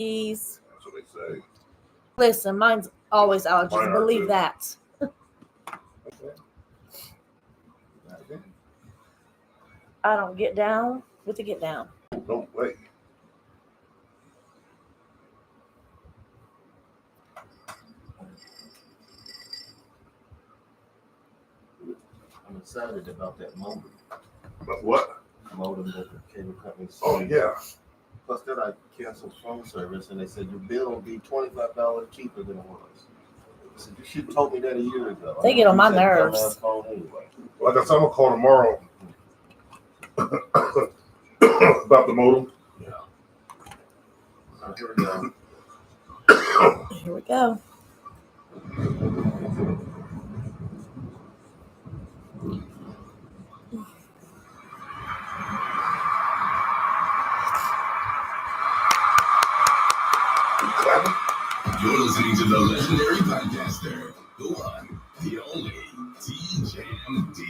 That's what they say. Listen, mine's always allergies. Mine are Believe too. that. Okay. I don't get down with the get down. No way. I'm excited about that modem. But what? Modem that the cable company sold. Oh, yeah. Plus, then I canceled phone service, and they said your bill will be $25 cheaper than it was. I said, you should have told me that a year ago. They get on my nerves. Phone anyway. Like I said, I'm going to call tomorrow about the modem. Yeah. Here we go. Here we go. You're listening to the legendary podcaster, the one, the only, TJMD,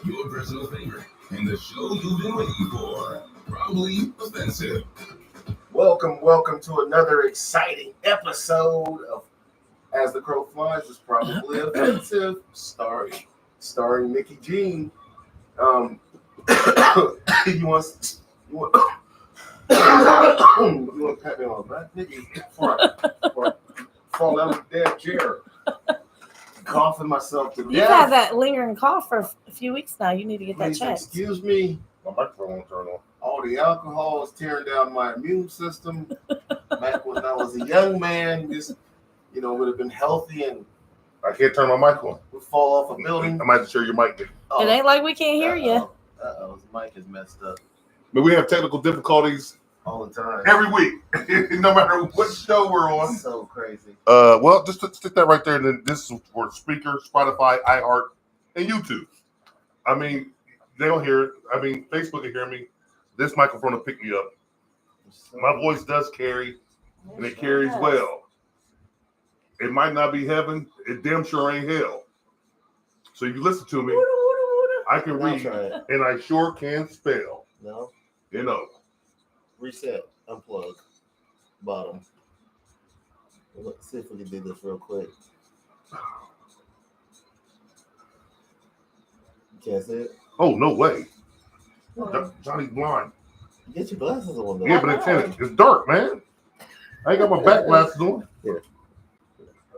your personal favorite, and the show you've been waiting for. Probably offensive. Welcome to another exciting episode of As the Crow Flies is Probably Offensive, starring Nikki Jean. You want to pat me on the back, Nikki, before I fall out of the damn chair. Coughing myself to death. You've had that lingering cough for a few weeks now. You need to get that checked. Excuse me. My microphone won't turn on. All the alcohol is tearing down my immune system. Back when I was a young man, this, would have been healthy and I can't turn my mic on. would fall off a building. I might have to share your mic. It ain't like we can't hear you. The mic is messed up. But we have technical difficulties all the time. Every week, no matter what show we're on. So crazy. Well, just stick that right there. And then this is for Speaker, Spotify, iHeart, and YouTube. I mean, they don't hear it. I mean, Facebook can hear me. This microphone will pick me up. My voice does carry, and it carries well. It might not be heaven. It damn sure ain't hell. So if you listen to me, I can read, and I sure can spell. No. Reset, unplug, bottom. Let's see if we can do this real quick. You can't see it? Oh, no way. Johnny's blind. You get your glasses on, though. Yeah, but it's dark, man. I ain't got my back glasses on. Here.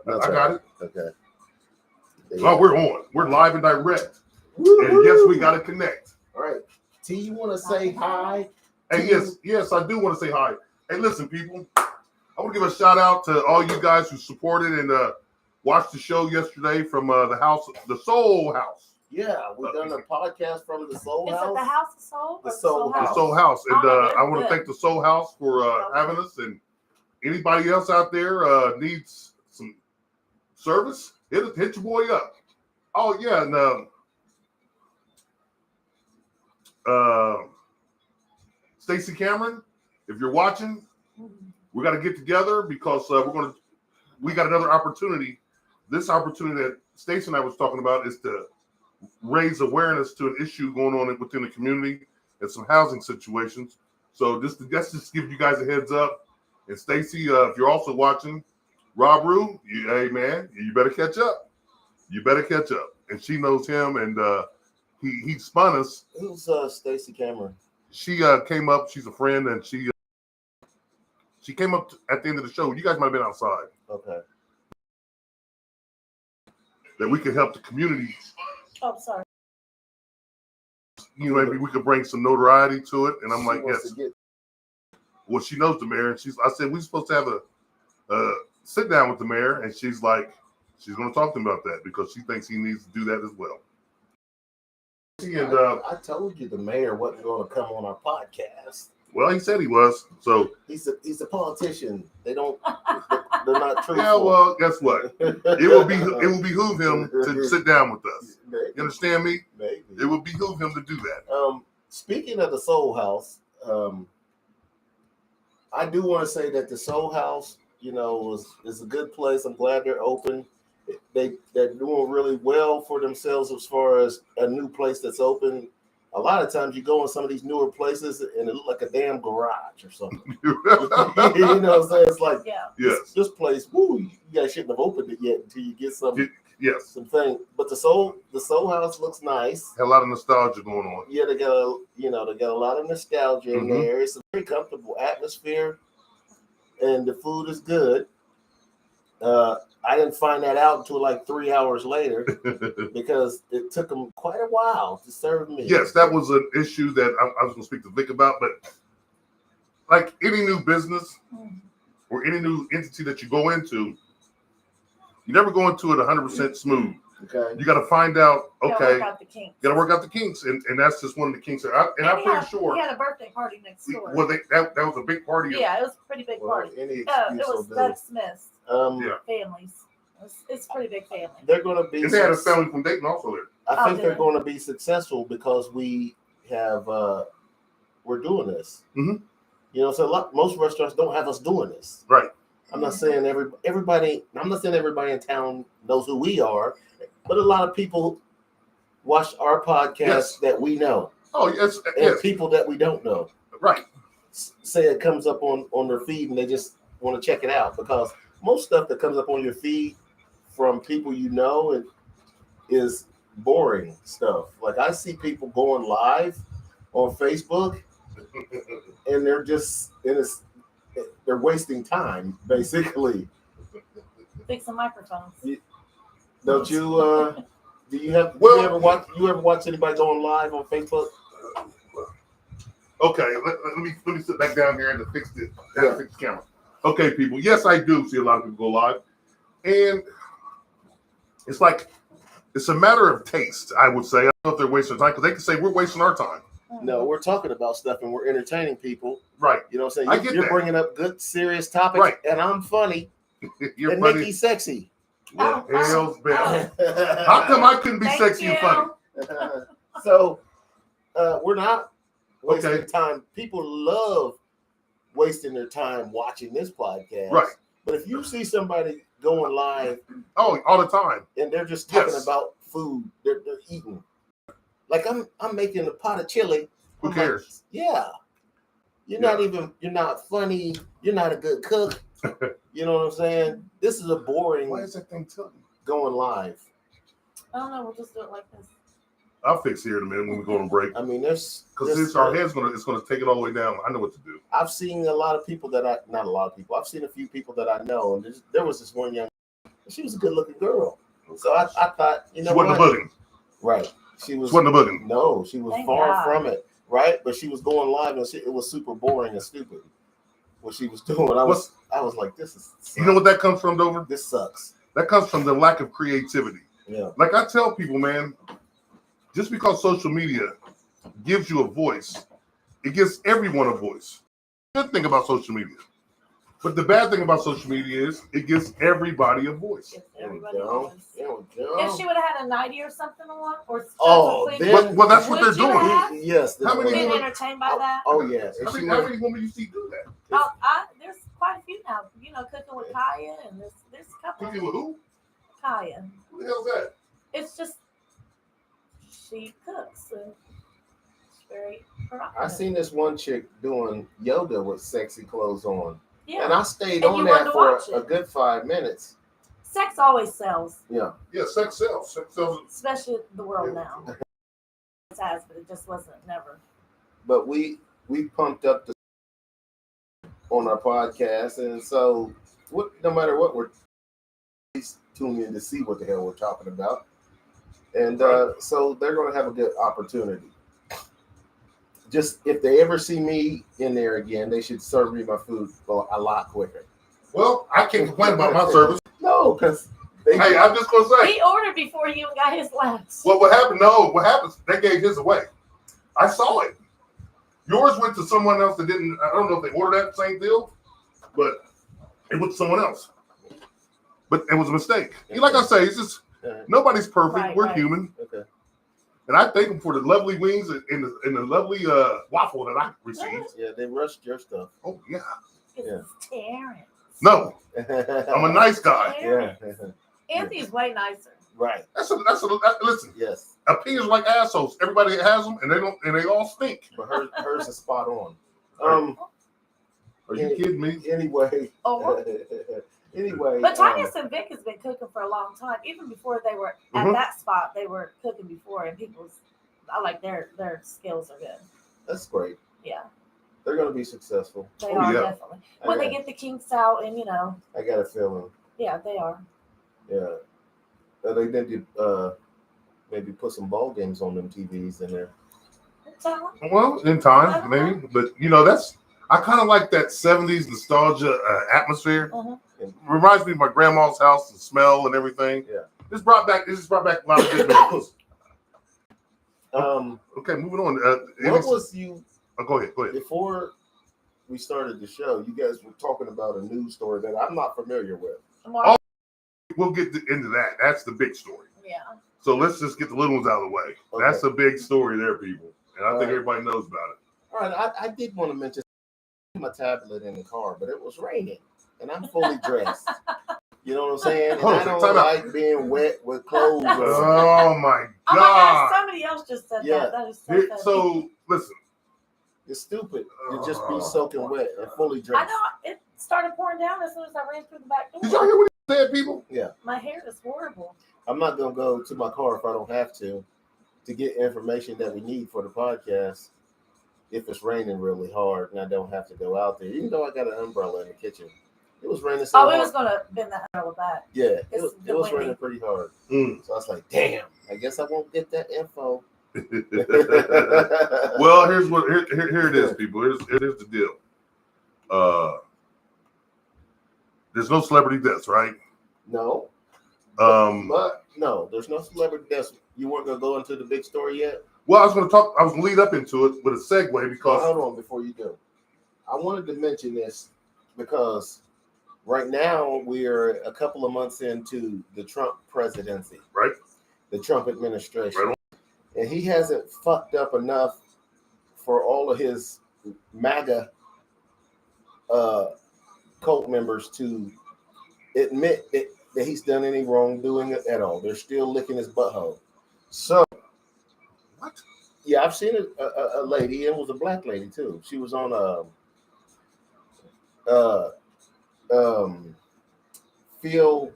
I got it. Okay. Oh, we're on. We're live and direct. Woo-hoo. And yes, we got to connect. All right. T, you want to say hi? Hey, yes, I do want to say hi. Hey, listen, people. I want to give a shout out to all you guys who supported and watched the show yesterday from the Soul House. Yeah, we've done a podcast from the Soul House. Is it the House of Soul? The Soul House. The Soul House. And I want to thank the Soul House for having us. And anybody else out there needs some service, hit your boy up. Oh, yeah, and Stacey Cameron, if you're watching, we got to get together because we got another opportunity. This opportunity that Stacey and I was talking about is to raise awareness to an issue going on within the community and some housing situations. So let's just give you guys a heads up. And Stacey, if you're also watching, Rob Rue, hey man, you better catch up. And she knows him, and he spun us. Who's Stacey Cameron? She came up. She's a friend, and she came up at the end of the show. You guys might have been outside. Okay. That we could help the community. Oh, sorry. Maybe we could bring some notoriety to it. And I'm like, yes. Well, she knows the mayor, and I said we're supposed to have a sit down with the mayor, and she's like, she's going to talk to him about that because she thinks he needs to do that as well. And I told you the mayor wasn't going to come on our podcast. Well, he said he was. So he's a politician. They're not truthful. Yeah, well, guess what? It will behoove him to sit down with us. Maybe. You understand me? Maybe. It will behoove him to do that. Speaking of the Soul House, I do want to say that the Soul House, is a good place. I'm glad they're open. They're doing really well for themselves as far as a new place that's open. a lot of times you go in some of these newer places and it look like a damn garage or something. You know what I'm saying? It's like Yeah. Yes. this place, woo, you guys shouldn't have opened it yet until you get some Yes. thing. But the soul house looks nice. Had a lot of nostalgia going on. Yeah, they got a lot of nostalgia in Mhm. there. It's a very comfortable atmosphere, and the food is good. I didn't find that out until like 3 hours later because it took them quite a while to serve me. Yes, that was an issue that I was going to speak to Vic about. But like any new business or any new entity that you go into, you never go into it 100% smooth. Okay. You got to find out, Gotta okay, work out the kinks. got to work out the kinks. And that's just one of the kinks. And I'm pretty sure. He had a birthday party next door. Well, that was a big party. Yeah, it was a pretty big party. Any It excuse was will do. Doug Smith's Yeah. families. It's a pretty big family. They're going to be. And they had a family from Dayton also there. I think Oh, they're yeah. going to be successful because we have we're doing this. Mhm. You know, so most restaurants don't have us doing this. Right. I'm not saying everybody. I'm not saying everybody in town knows who we are, but a lot of people watch our podcast Yes. that we know, Oh, yes. and Yes. people that we don't know. Right. Say it comes up on their feed and they just want to check it out, because most stuff that comes up on your feed from people you know and is boring stuff. Like I see people going live on Facebook and they're wasting time basically. Fix some microphones. Don't you do you ever watch anybody going live on Facebook? Okay, let me sit back down here and fix the Yeah. fix the camera. Okay, people. Yes, I do see a lot of people go live, and it's like it's a matter of taste. I would say I don't know if they're wasting time because they can say we're wasting our time. No, we're talking about stuff and we're entertaining people. Right. You know what I'm saying? I get You're that. bringing up good, serious topics, Right. and I'm funny, You're and funny. Nikki's sexy. Yeah, Oh, hell's bell. oh. How come I couldn't be Thank sexy and you. funny? So we're not wasting Okay. time. People love wasting their time watching this podcast. Right. But if you see somebody going live Oh, all the time. and they're just talking Yes. about food, they're eating. Like I'm making a pot of chili. Who I'm like, cares? yeah. You're not funny. You're not a good cook. You know what I'm saying? This is a boring Why is that thing tilting? going live. I don't know. We'll just do it like this. I'll fix it here in a minute when we go on break. I mean, there's Because our head's gonna take it all the way down. I know what to do. I've seen a lot of people not a lot of people. I've seen a few people that I know, and there was this one young. She was a good-looking girl, so I thought, you know, She wasn't a what? bugging. Right? She was. She wasn't a bugging. No, she was Thank far God. from it. Right? But she was going live, and it was super boring and stupid. What she was doing, I was like, this is. You know what that comes from, Dover? This sucks. That comes from the lack of creativity. Yeah. Like I tell people, man, just because social media gives you a voice, it gives everyone a voice. Good thing about social media. But the bad thing about social media is it gives everybody a voice. If There we everybody go. knows. There we go. If she would have had a nighty or something on, or Oh, something, then- Well, that's what Would they're you doing. have? Yes. How many been women- entertained by that. Oh yes. And How she many went, women you see do that? There's quite a few now. You know, cooking with Kaya, and there's a couple. Cooking with who? Kaya. Who the hell's that? It's just she cooks and it's very I provocative. seen this one chick doing yoga with sexy clothes on, Yeah, and I stayed And on you that wanted to for watch a it. good 5 minutes. sex always sells, Yeah. Yeah, sex sells. Sex sells. especially the world now. It has, but it just wasn't never. But we pumped up the on our podcast, and so no matter what, we're please tune in to see what the hell we're talking about, and so they're going to have a good opportunity. Just if they ever see me in there again, they should serve me my food a lot quicker. Well, I can't complain about my service. No, because they. Hey, I'm just gonna say. He ordered before he even got his last. Well, what happened? No, what happens? They gave his away. I saw it. Yours went to someone else that didn't. I don't know if they ordered that same deal, but it went to someone else. But it was a mistake. Like I say, it's just nobody's perfect. Right, We're right. human, Okay. and I thank them for the lovely wings and the lovely waffle that I received. Yeah, they rushed your stuff. Oh yeah. It's Terrence. No, I'm a nice guy. Yeah. Anthony's way nicer. Right. Listen. Yes. Opinions are like assholes. Everybody has them, and they all stink. But hers is spot on. Are you kidding me? Anyway. Oh. Anyway. But Tanya and Vic has been cooking for a long time. Even before they were at that spot, they were cooking before, and I like their skills are good. That's great. Yeah. They're going to be successful. They are definitely. When they get the kinks out, and I got a feeling. Yeah, they are. Yeah. They need to maybe put some ball games on them TVs in there. Well, in time, maybe. But I kind of like that 70s nostalgia atmosphere. It reminds me of my grandma's house, the smell and everything. Yeah. This brought back a lot of good memories. Okay, moving on. What was you? Oh, go ahead. Before we started the show, you guys were talking about a news story that I'm not familiar with. We'll get into that. That's the big story. Yeah. So let's just get the little ones out of the way. Okay. That's a big story there, people. And I think everybody knows about it. All right. I did want to mention my tablet in the car, but it was raining and I'm fully dressed. You know what I'm saying? And I don't like being wet with clothes. Oh my God. Oh my God, somebody else just said that. That is so funny. So listen. It's stupid to just be soaking wet and fully dressed. I know it started pouring down as soon as I ran through the back door. Did y'all hear what he said, people? Yeah. My hair is horrible. I'm not gonna go to my car if I don't have to get information that we need for the podcast. If it's raining really hard and I don't have to go out there, even though I got an umbrella in the kitchen, it was raining so hard. It was gonna bend the umbrella back. Yeah, it was raining pretty hard. So I was like, damn, I guess I won't get that info. Well, here it is, people. Here's the deal. There's no celebrity deaths, right? No. But no, there's no celebrity deaths. You weren't gonna go into the big story yet? Well, I was gonna lead up into it with a segue because hold on before you do. I wanted to mention this because right now we're a couple of months into the Trump presidency. Right. The Trump administration. Right. And he hasn't fucked up enough for all of his MAGA cult members to admit that he's done any wrongdoing at all. They're still licking his butthole. So, what? Yeah, I've seen a lady. It was a black lady too. She was on Dr. Phil.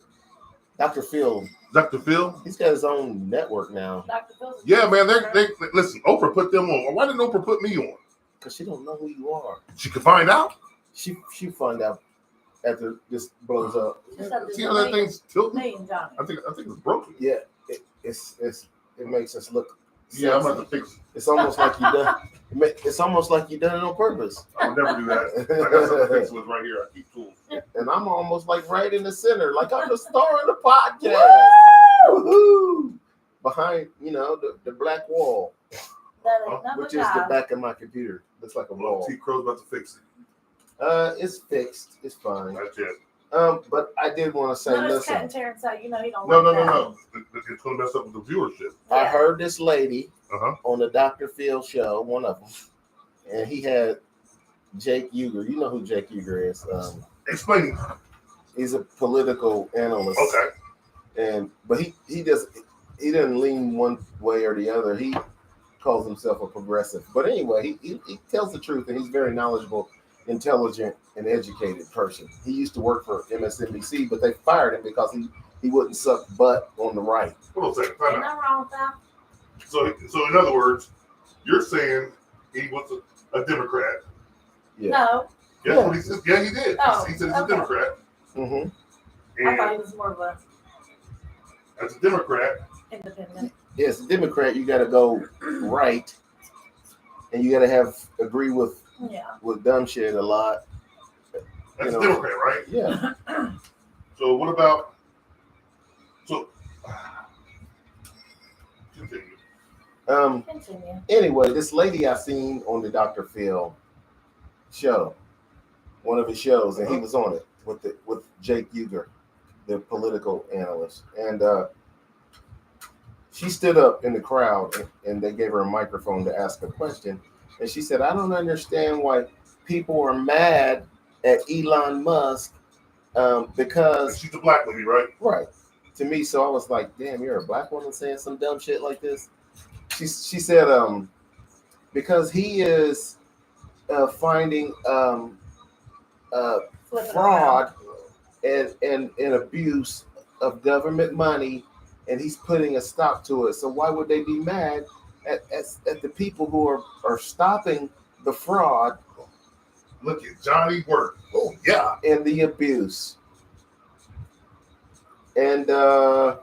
Dr. Phil? He's got his own network now. Dr. Phil's man. They listen. Oprah put them on. Why didn't Oprah put me on? Because she don't know who you are. She could find out. She find out after this blows up. See how that thing's tilting? I think it's broken. Yeah, it makes us look. Yeah, I'm about to fix it. It's almost like you done. It's almost like you done it on purpose. I would never do that. I got something to fix with right here. I keep tools. And I'm almost like right in the center, like I'm the star of the podcast. Woo-hoo! Behind, the black wall, which is the back of my computer. Looks like a wall. T. Crowe's about to fix it. It's fixed. It's fine. That's it. But I did want to say, listen. He don't No. It's going to mess up with the viewership. I heard this lady on the Dr. Phil show, one of them, and he had Jake Uger. You know who Jake Uger is? Explain. He's a political analyst. Okay. But he doesn't lean one way or the other. He calls himself a progressive. But anyway, he tells the truth, and he's very knowledgeable, intelligent, and educated person. He used to work for MSNBC, but they fired him because he wouldn't suck butt on the right. Hold on a second. Ain't nothing wrong with that. So in other words, you're saying he was a Democrat. Yeah. No. Yeah, what he said. Yeah, he did. Oh, he said he's a Democrat. Mm-hmm. I thought he was more of a as a Democrat. Independent. Yes, a Democrat, you got to go right, and you got to agree with dumb shit a lot. That's a Democrat, right? Yeah. So what about? Continue. Anyway, this lady I seen on the Dr. Phil show, one of his shows, and he was on it with Jake Uger, the political analyst, and she stood up in the crowd, and they gave her a microphone to ask a question, and she said, "I don't understand why people are mad at Elon Musk because she's a black lady, right? Right. to me. So I was like, damn, you're a black woman saying some dumb shit like this. She said, because he is finding fraud and abuse of government money, and he's putting a stop to it. So why would they be mad at the people who are stopping the fraud? Look at Johnny work. Oh yeah, and the abuse. And I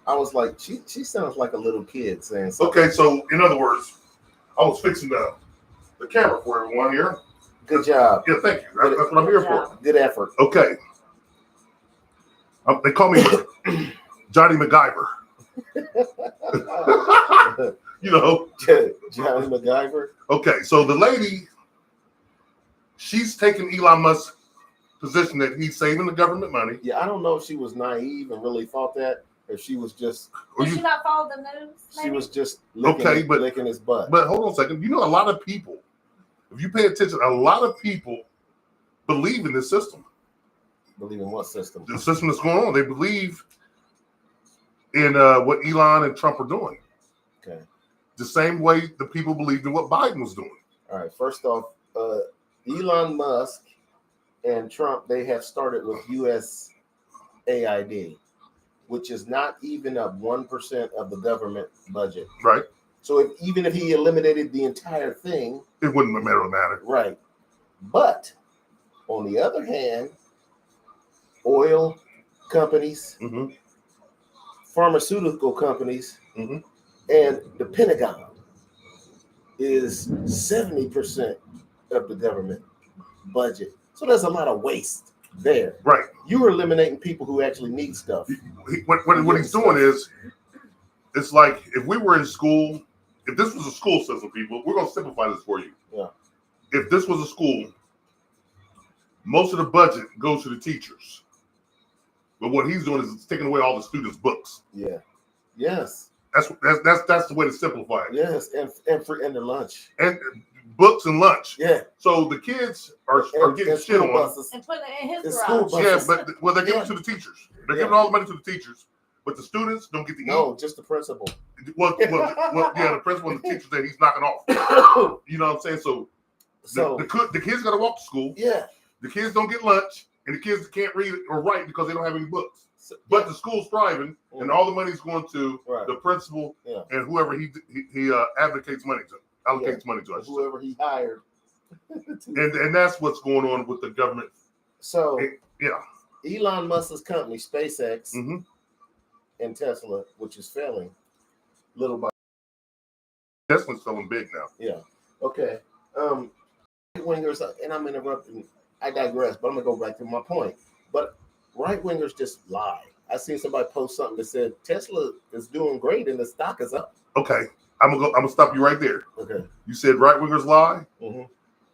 was like, she sounds like a little kid saying something. Okay, so in other words, I was fixing the camera for everyone here. Good job. Yeah, thank you. That's what I'm here for. Good effort. Okay. They call me Johnny MacGyver. You know. Johnny MacGyver. Okay, so the lady, she's taking Elon Musk's position that he's saving the government money. Yeah, I don't know if she was naive and really thought that, or she was just. Did she not follow the news? She was just licking his butt. But hold on a second. You know, a lot of people, if you pay attention, a lot of people believe in this system. Believe in what system? The system that's going on. They believe in what Elon and Trump are doing. Okay. The same way the people believed in what Biden was doing. All right. First off, Elon Musk and Trump, they have started with USAID, which is not even up 1% of the government budget. Right. So even if he eliminated the entire thing, it wouldn't matter. Right. But on the other hand, oil companies, pharmaceutical companies, and the Pentagon is 70% of the government budget. So there's a lot of waste there. Right. You are eliminating people who actually need stuff. What he's doing is, it's like if we were in school, if this was a school system, people, we're going to simplify this for you. Yeah. If this was a school, most of the budget goes to the teachers. But what he's doing is taking away all the students' books. Yeah. Yes. That's the way to simplify it. Yes, and the lunch. And books and lunch. Yeah. So the kids are getting shit on. Buses. And put it in his School garage. buses. Yeah, but they're giving it to the teachers. They're giving all the money to the teachers, but the students don't get to eat. No, just the principal. Well, yeah, the principal and the teachers that he's knocking off. You know what I'm saying? So the kids got to walk to school. Yeah. The kids don't get lunch, and the kids can't read or write because they don't have any books. But the school's thriving, and all the money's going to the principal and whoever he advocates money to, allocates money to. Whoever he hired. and that's what's going on with the government. So Elon Musk's company, SpaceX, and Tesla, which is failing little by. Tesla's selling big now. Yeah. Okay. Right-wingers, and I'm interrupting. I digress, but I'm gonna go back to my point. But right-wingers just lie. I seen somebody post something that said Tesla is doing great and the stock is up. Okay, I'm gonna stop you right there. Okay. You said right-wingers lie.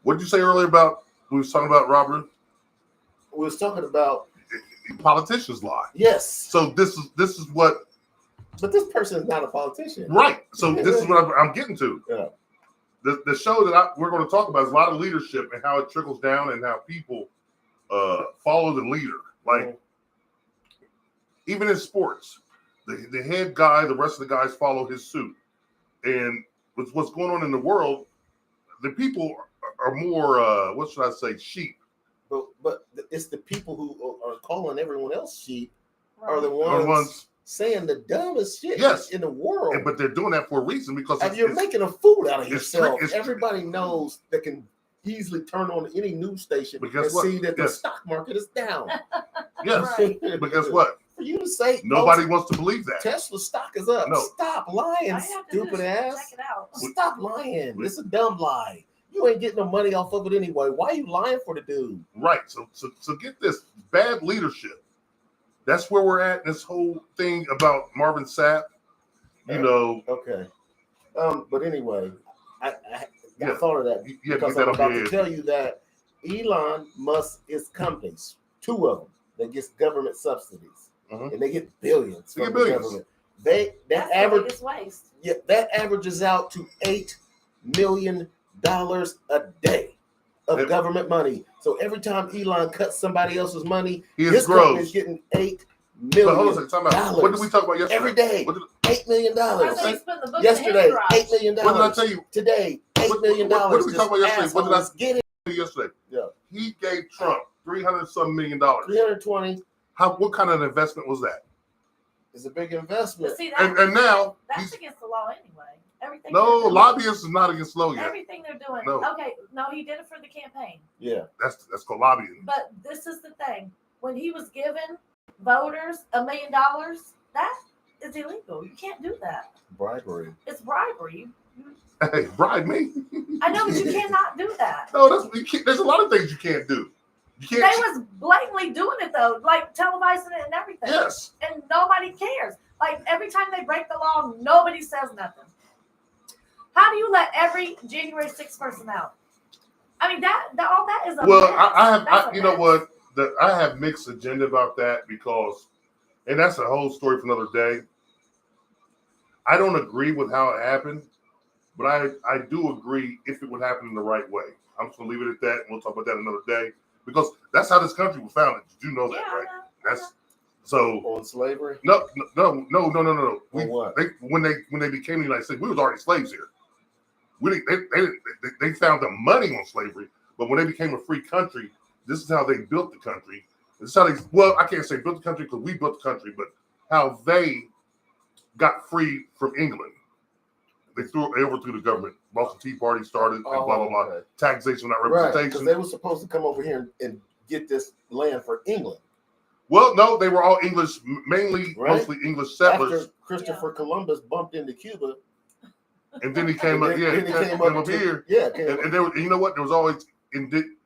What did you say earlier about we was talking about Robert? We was talking about politicians lie. Yes. So this is what. But this person is not a politician. Right. So this is what I'm getting to. Yeah. The show that we're going to talk about is a lot of leadership and how it trickles down and how people follow the leader. Like even in sports, the head guy, the rest of the guys follow his suit. And with what's going on in the world, the people are more, what should I say, sheep. But it's the people who are calling everyone else sheep are the ones saying the dumbest shit in the world. But they're doing that for a reason because you're making a fool out of yourself. Everybody knows that can easily turn on any news station and see that the stock market is down. Yes, but guess what? For you to say nobody wants to believe that Tesla stock is up. No. Stop lying, stupid ass. Check it out. Stop lying. It's a dumb lie. You ain't getting no money off of it anyway. Why are you lying for the dude? Right. So get this. Bad leadership. That's where we're at. This whole thing about Marvin Sapp. You know. Okay. But anyway, I thought of that because I'm about to tell you that Elon Musk is companies, 2 of them, that gets government subsidies, and they get billions from the government. That averages out to $8 million a day of government money. So every time Elon cuts somebody else's money, his company is getting $8 But hold on a million second, time out. What did we talk about yesterday? every day. What did, $8 million. I think he's putting the book Yesterday, in the $8 million. what did I tell you? Today, $8 million. What did we talk about yesterday? What did I get it? Yesterday? Yeah. He gave Trump $300-some million. 320 What kind of investment was that? is a big investment. But see, that, And now that's against the law anyway. Everything. no, they're doing- lobbyists is not against law yet. Everything they're doing. No. Okay, no, he did it for the campaign. Yeah. That's called lobbying. But this is the thing: when he was giving voters $1 million, that is illegal. You can't do that. Bribery. It's bribery. Hey, bribe me. I know, but you cannot do that. No, there's a lot of things you can't do. You They can't. was blatantly doing it though, like televising it and everything. Yes. And nobody cares. Like every time they break the law, nobody says nothing. How do you let every January 6th person out? I mean, all that is a Well, mess. That's I a you know mess. what? I have mixed agenda about that because, and that's a whole story for another day. I don't agree with how it happened, but I do agree if it would happen in the right way. I'm just gonna leave it at that, and we'll talk about that another day because that's how this country was founded. Did you know that, Yeah, right? I know. That's so. On slavery? No. On what? When they became the United States, we was already slaves here. They found the money on slavery, but when they became a free country, this is how they built the country. This is how I can't say built the country because we built the country, but how they got free from England. They overthrew the government. Boston Tea Party started, and blah, blah, blah. Okay. Taxation, not Right, representation. because they were supposed to come over here and get this land for England. Well, no, they were all English, mainly, Right. mostly English settlers. After Christopher Columbus bumped into Cuba, And then he came up, and yeah, then he came up here. Yeah, And there was, you know what? There was always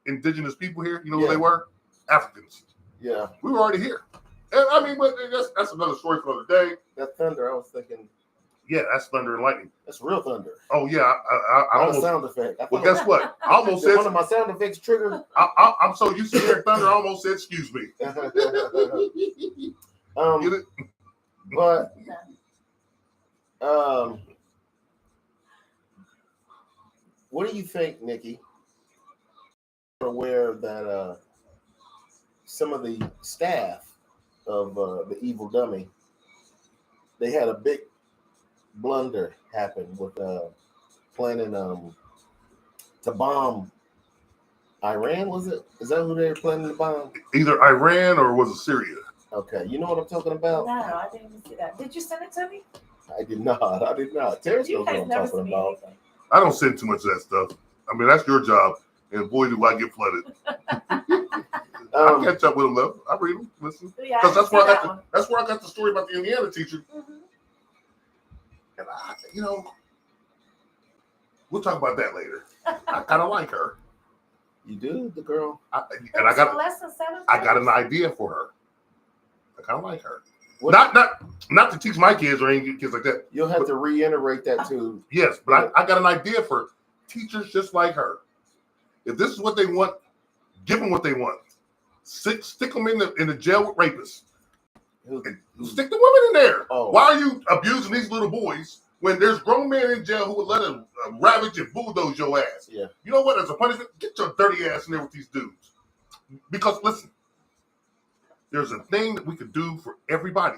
indigenous people here. You know who Yeah. they were? Africans. yeah. We were already here. And, I mean, but that's another story for another day. That thunder, I was thinking, Yeah, that's thunder and lightning. that's real thunder. Oh yeah, I Not a almost. sound effect. I Well, thought guess what? I almost said. one of my sound effects triggered. I'm so used to hearing thunder. I almost said, "Excuse me." Get it? But what do you think, Nikki? You're aware that some of the staff of the Evil Dummy, they had a big blunder happen with planning to bomb Iran. Was it? Is that who they were planning to bomb? Either Iran or was it Syria? Okay, you know what I'm talking about? No, I didn't even see that. Did you send it to me? I did not. Terrence You knows what guys I'm never talking send me about. anything. I don't send too much of that stuff. I mean, that's your job, and boy, do I get flooded. I catch up with them though. I read them, listen, Yeah, because that's I where see I that got one. that's where I got the story about the Indiana teacher. Mhm. And we'll talk about that later. I kind of like her. You do, the girl. And I got lesson 7. I got an idea for her. I kind of like her. What- Not to teach my kids or any kids like that. You'll have to reiterate that too. Yes, but I got an idea for teachers just like her. If this is what they want, give them what they want. Stick them in the jail with rapists. Stick the women in there. Oh. Why are you abusing these little boys when there's grown men in jail who would let them ravage and bulldoze your ass? Yeah. You know what? As a punishment, get your dirty ass in there with these dudes. Because listen, there's a thing that we could do for everybody.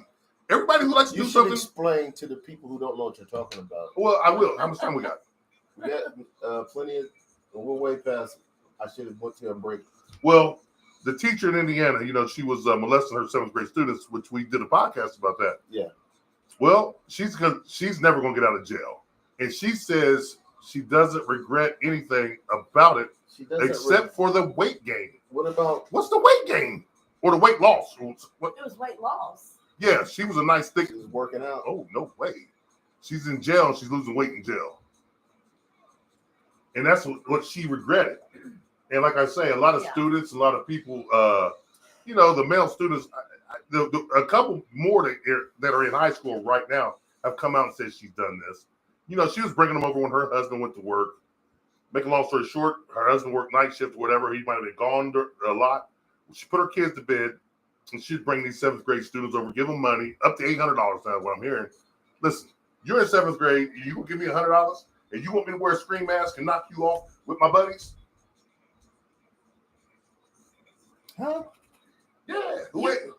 Everybody who likes to You do should something. explain to the people who don't know what you're talking about. Well, I will. How much time we got? We got plenty of. We're way past. I should have went to a break. Well, the teacher in Indiana, she was molesting her 7th grade students, which we did a podcast about that. Yeah. Well, she's never going to get out of jail. And she says she doesn't regret anything about it She doesn't. except for the weight gain. What about? What's the weight gain? Or the weight loss? What? It was weight loss. Yeah, she was a nice thick. She was working out. Oh, no way. She's in jail and she's losing weight in jail. And that's what she regretted. And like I say, a lot of students, a lot of people, the male students, a couple more that are in high school right now have come out and said she's done this. She was bringing them over when her husband went to work. Make a long story short, her husband worked night shift or whatever. He might have been gone a lot. She put her kids to bed, and she'd bring these 7th grade students over, give them money, up to $800 now, what I'm hearing. Listen, you're in 7th grade, you gonna give me $100, and you want me to wear a screen mask and knock you off with my buddies? Huh? Yeah.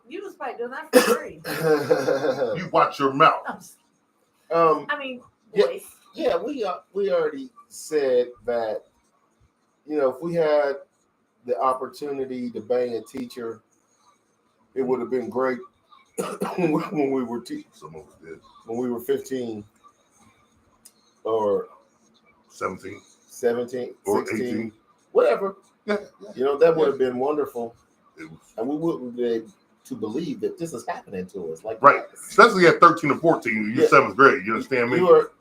You was everybody doing that for free. You watch your mouth. I mean, Yeah. boys. Yeah, we already said that, if we had the opportunity to bang a teacher, it would have been great when we were Some of us did. when we were 15 or 17 17, or 16, 18. whatever. Yeah. That would have been wonderful, It was, and we wouldn't be able to believe that this is happening to us. Like, right. Especially at 13 or 14, you're Yeah. seventh grade. You understand me? we were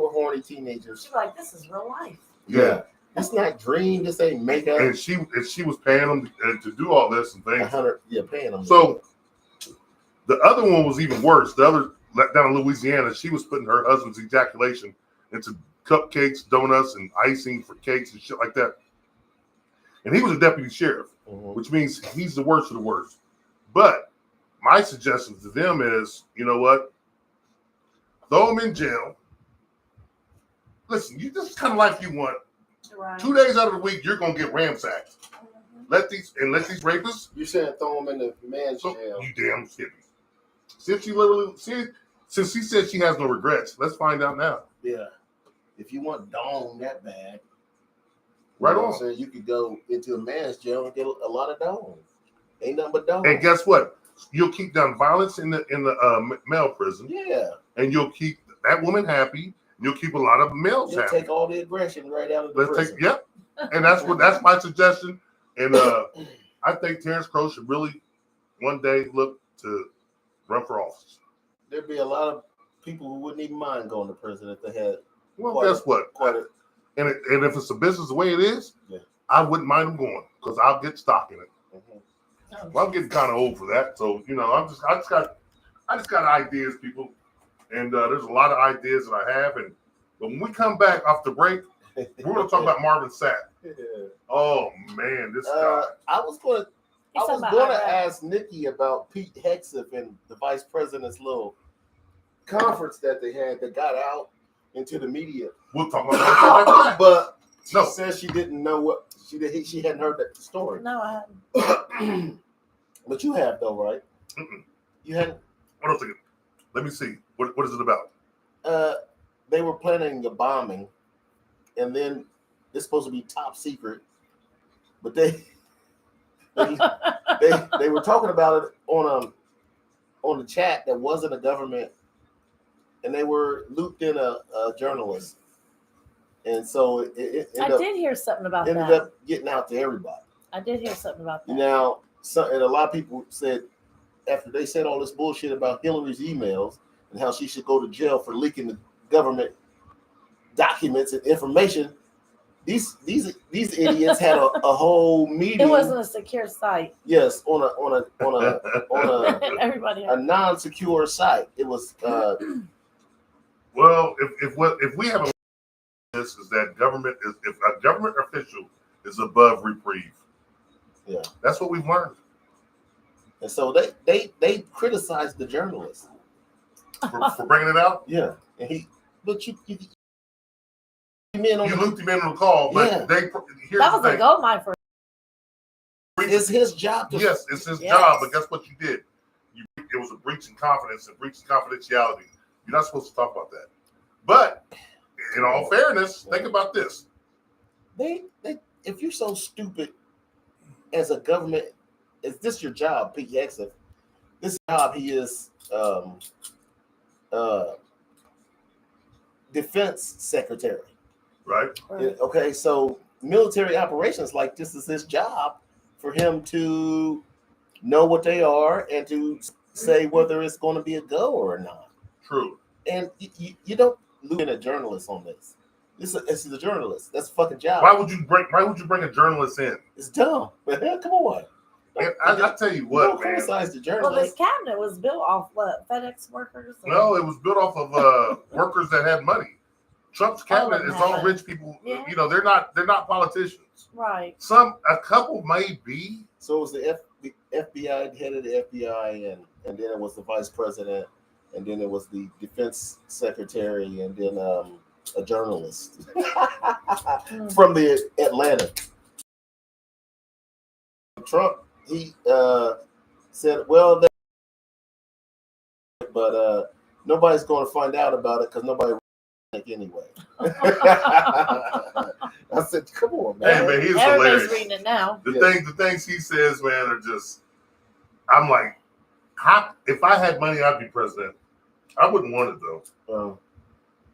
horny teenagers. She's like, this is real life. Yeah. It's not dream. This ain't makeup. And she was paying them to do all this and things. 100, paying them. So the other one was even worse. The other down in Louisiana, she was putting her husband's ejaculation into cupcakes, donuts, and icing for cakes and shit like that. And he was a deputy sheriff, which means he's the worst of the worst. But my suggestion to them is, you know what? Throw him in jail. Listen, this is kind of life you want. Right. 2 days out of the week, you're gonna get ransacked. Let these rapists. You're saying throw them in the man's So, jail. you damn skippy. Since she said she has no regrets, let's find out now. Yeah. If you want dong that bad, Right what on. I'm saying, you could go into a man's jail and get a lot of dong. Ain't nothing but dong. And guess what? You'll keep down violence in the male prison, Yeah. and you'll keep that woman happy. You'll keep a lot of males You'll happy. take all the aggression right out of the Let's prison. take, yep. And that's my suggestion. And I think Terrence Crowe should really one day look to run for office. There'd be a lot of people who wouldn't even mind going to prison if they had Well, Quite guess what? quite a. And if it's a business the way it is, Yeah. I wouldn't mind them going because I'll get stock in it. Mhm. Well, I'm getting kind of old for that, so I just got ideas, people, and there's a lot of ideas that I have. And when we come back off the break, we're going to talk about Marvin Sapp. Yeah. Oh man, this guy. I was going He's talking about to Iraq. ask Nikki about Pete Hegseth and the vice president's little conference that they had that got out into the media. We'll talk about that. But she No. says she didn't know what she hadn't heard that story. No, I haven't. But you have though, right? Mm-mm. You hadn't. What else? Let me see. What is it about? They were planning a bombing, and then it's supposed to be top secret, but they were talking about it on the chat that wasn't a government, and they were looped in a journalist, and so it I did hear something about ended that. up getting out to everybody. I did hear something about that. Now, and a lot of people said after they said all this bullshit about Hillary's emails and how she should go to jail for leaking the government documents and information, these idiots had a whole meeting. It wasn't a secure site. Yes, on a Everybody. a non-secure site. It was Well, if we have this is that government is if a government official is above reprieve. Yeah. That's what we've learned. and so they criticized the journalist. For bringing it out. Yeah, and you men on You the, looped him in on the call, but Yeah. here's That the was a thing. gold mine for. it's his job to Yes, it's his Yes. job, but guess what you did? It was a breach in confidence and breach in confidentiality. You're not supposed to talk about that. But in all fairness, think about this. they if you're so stupid as a government, is this your job, Pete Hegseth? This job he is defense secretary. Right? Okay, so military operations like this is his job for him to know what they are and to say whether it's going to be a go or not. True. And you don't look at a journalist on this. This is a journalist. That's a fucking job. Why would you bring a journalist in? It's dumb. But hell, come on. And I tell you Don't what, man. criticize the Well, this journalist. cabinet was built off what, FedEx workers. or- No, it was built off of workers that had money. Trump's cabinet is all yeah. rich people. Yeah. They're not politicians. Right. A couple may be. So it was the FBI, head of the FBI, and then it was the vice president, and then it was the defense secretary, and then a journalist from the Atlanta. Trump, he said, well, but nobody's going to find out about it because nobody anyway. I said, come on, man. Hey, man, he's Everybody's hilarious. reading it now. The things he says, man, are just. I'm like, if I had money, I'd be president. I wouldn't want it though.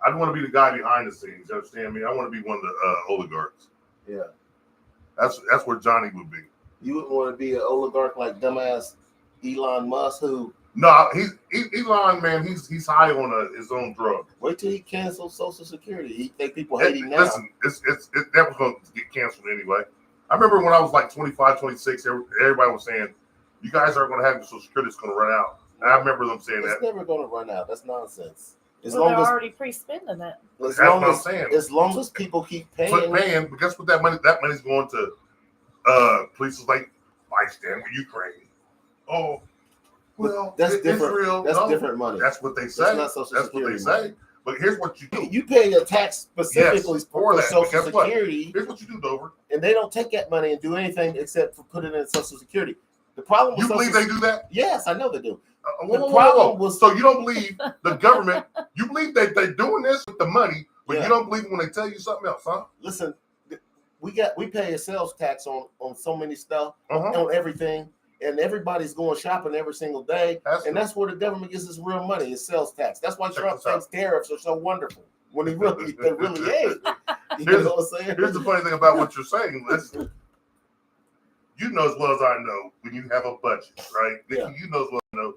I'd want to be the guy behind the scenes. You understand me? I want to be one of the oligarchs. Yeah, that's where Johnny would be. You wouldn't want to be an oligarch like dumbass Elon Musk, who. No, Elon, man. He's high on his own drug. Wait till he cancels Social Security. He think people hate him now. Listen, that was going to get canceled anyway. I remember when I was like 25, 26, everybody was saying, you guys aren't going to have your Social Security. It's going to run out. And I remember them saying it's never going to run out. That's nonsense. They're already pre-spending it. That's what I'm saying. As long as people keep paying. But guess what? That money's going to places like Pakistan, Ukraine. Oh, well, that's different. Israel. That's different money. That's what they say. That's what they say. But here's what you do. You pay a tax specifically for Social Security. Here's what you do, Dover. And they don't take that money and do anything except for put it in Social Security. The problem with believe they do that? Yes, I know they do. So you don't believe the government? You believe they're doing this with the money, but you don't believe when they tell you something else, huh? Listen, we pay a sales tax on so many stuff, on everything, and everybody's going shopping every single day, that's where the government gets its real money, is sales tax. That's why Trump thinks tariffs are so wonderful when they really ain't. You know what I'm saying? Here's the funny thing about what you're saying. Listen, you know as well as I know when you have a budget, right? Yeah. You know as well as I know.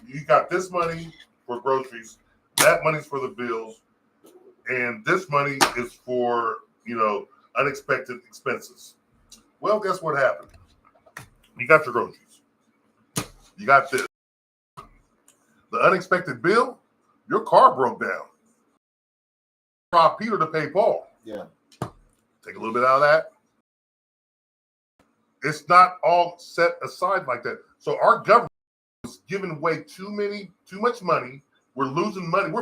You got this money for groceries, that money's for the bills, and this money is for, unexpected expenses. Well, guess what happened? You got your groceries. You got this. The unexpected bill, your car broke down. Rob Peter to pay Paul. Yeah. Take a little bit out of that. It's not all set aside like that. So our government is giving away too much money. We're losing money.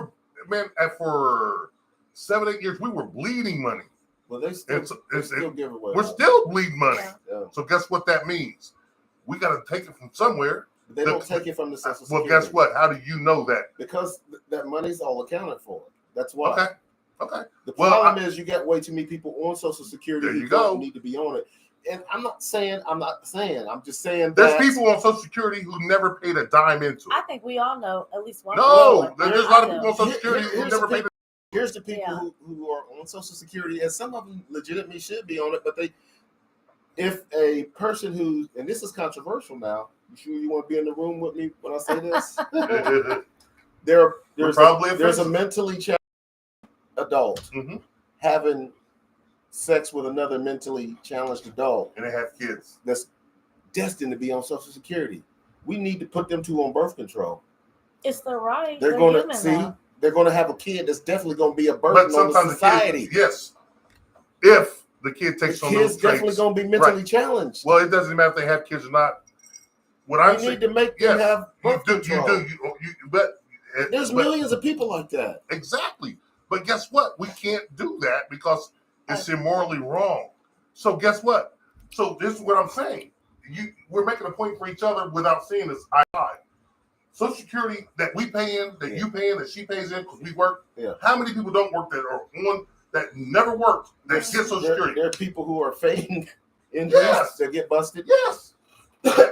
For 7-8 years, we were bleeding money. Well, they still give away. We're still bleeding money. Yeah. So guess what that means? We got to take it from somewhere. They don't take it from the Social Security. Well, guess what? How do you know that? Because that money's all accounted for. That's why. Okay. The problem is you got way too many people on Social Security who don't need to be on it. And I'm just saying there's people on Social Security who never paid a dime into it. I think we all know at least one. No, there's a lot of people on Social Security who never paid. Here's the people who are on Social Security, and some of them legitimately should be on it, but if a person who, and this is controversial now, you sure you want to be in the room with me when I say this? There's a mentally challenged adult having sex with another mentally challenged adult, and they have kids that's destined to be on Social Security. We need to put them two on birth control. It's the right. They're going to see. They're going to have a kid that's definitely going to be a burden on the society. Yes, if the kid takes on those traits, definitely going to be mentally challenged. Well, it doesn't matter if they have kids or not. What I'm saying, need to make them have birth control. But there's millions of people like that. Exactly. But guess what? We can't do that because it's immorally wrong. So guess what? So this is what I'm saying. We're making a point for each other without seeing this eye to eye. Social Security that we pay in, that you pay in, that she pays in because we work. Yeah. How many people don't work that are on that never worked that get Social Security? There are people who are faking injuries that get busted. Yes.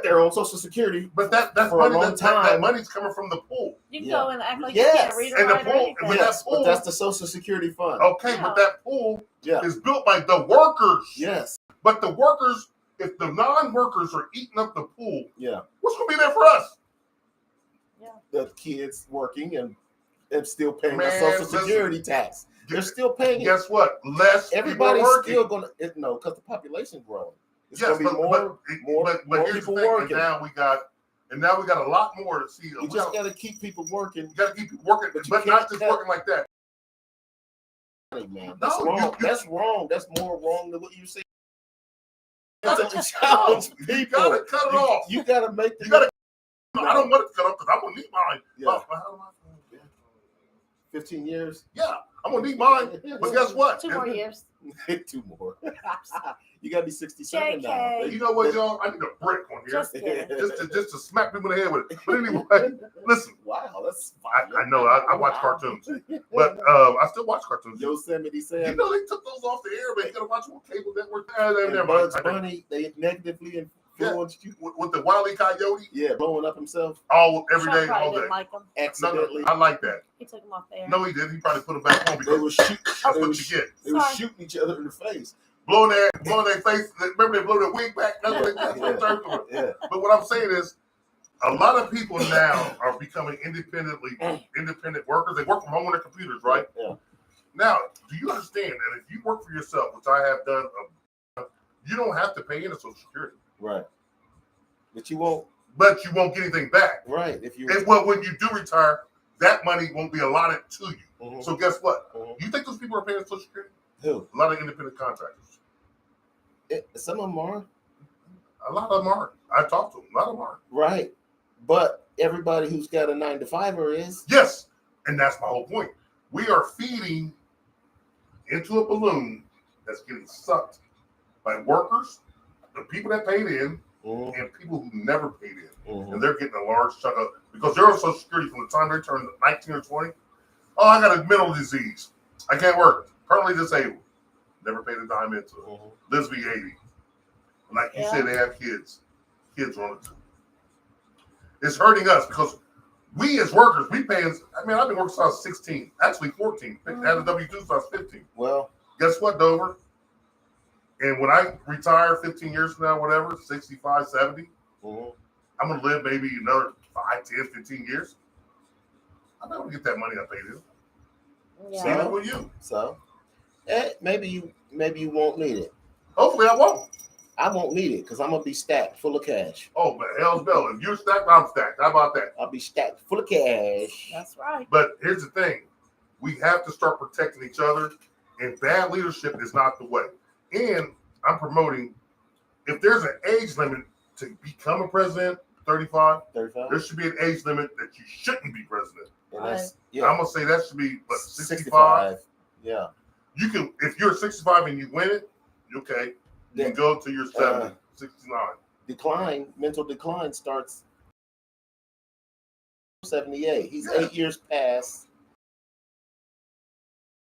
They're on Social Security, but that's for money. A long time. That money's coming from the pool. You can go and act like you can't read or write or anything. But that's the Social Security fund. Okay, but that pool is built by the workers. Yes. But the workers, if the non-workers are eating up the pool, what's going to be there for us? The kids working and still paying the Social Security tax. They're still paying it. Guess what? Everybody's still going to because the population's growing. It's going to be more people working. And now we got a lot more to see. You just got to keep people working. You got to keep people working, but not just working like that. Man, that's wrong. That's wrong. That's more wrong than what you say. Challenge people. You got to cut it off. You got to make the. I don't want it to cut off because I'm going to need mine. Yeah. 15 years? Yeah. I'm gonna need mine. But guess what? 2 more years. 2 more. You gotta be 67 now. JK. You know what, y'all? I need a brick on here. Just kidding. Just to smack people in the head with it. But anyway, listen. Wow, that's I know I watch cartoons, but I still watch cartoons. Yosemite You Sam know they took those off the air, but you gotta watch them on cable network. and Bugs Bunny, they negatively influenced you. With the Wile E. Coyote, Yeah, blowing up himself every Trump day, probably all day. didn't like them. accidentally. No, I like that. He took them off the air. No, he didn't. He probably put them back on They because were shooting. that's what you get. They were Sorry. shooting each other in the face. Blowing their face. Remember they blow their wig back? That's what they turned to it. Yeah. But what I'm saying is, a lot of people now are becoming independent workers. They work from home on their computers, right? Yeah. Now, do you understand that if you work for yourself, which I have done, you don't have to pay into Social Security. Right. But you won't. But you won't get anything back. Right. If you. And well, when you do retire, that money won't be allotted to you. Mhm. So guess what? Mhm. You think those people are paying Social Security? Who? A lot of independent contractors. Some of them are. A lot of them aren't. I talked to them. A lot of them aren't. Right. But everybody who's got a 9-to-5er is. Yes, and that's my whole point. We are feeding into a balloon that's getting sucked by workers, the people that paid in, Mhm. and people who never paid in. Mhm. And they're getting a large chunk of, because they're on Social Security from the time they turn 19 or 20. Oh, I got a mental disease. I can't work. Permanently disabled. Never paid a dime into it. Mhm. Lives to be 80. And like you Yeah. said, they have kids. Kids on it too. It's hurting us because we as workers, we pay. I mean, I've been working since I was 16, actually 14. I had a W-2 since I was 15. Well. Guess what, Dover? And when I retire 15 years from now, whatever, 65, 70, Mhm. I'm going to live maybe another 5, 10, 15 years. I'm not going to get that money I paid in. Yeah. Neither will you. So. Maybe you won't need it. Hopefully I won't. I won't need it because I'm gonna be stacked full of cash. Oh, but hell's bell. If you're stacked, I'm stacked. How about that? I'll be stacked full of cash. That's right. But here's the thing. We have to start protecting each other, and bad leadership is not the way. And I'm promoting, if there's an age limit to become a president, 35, 35. there should be an age limit that you shouldn't be president. And that's, I'm yeah, going to say that should be, 65? Yeah. You can, if you're 65 and you win it, okay, you can go to your 70, 69. Mental decline starts 78. He's 8 years past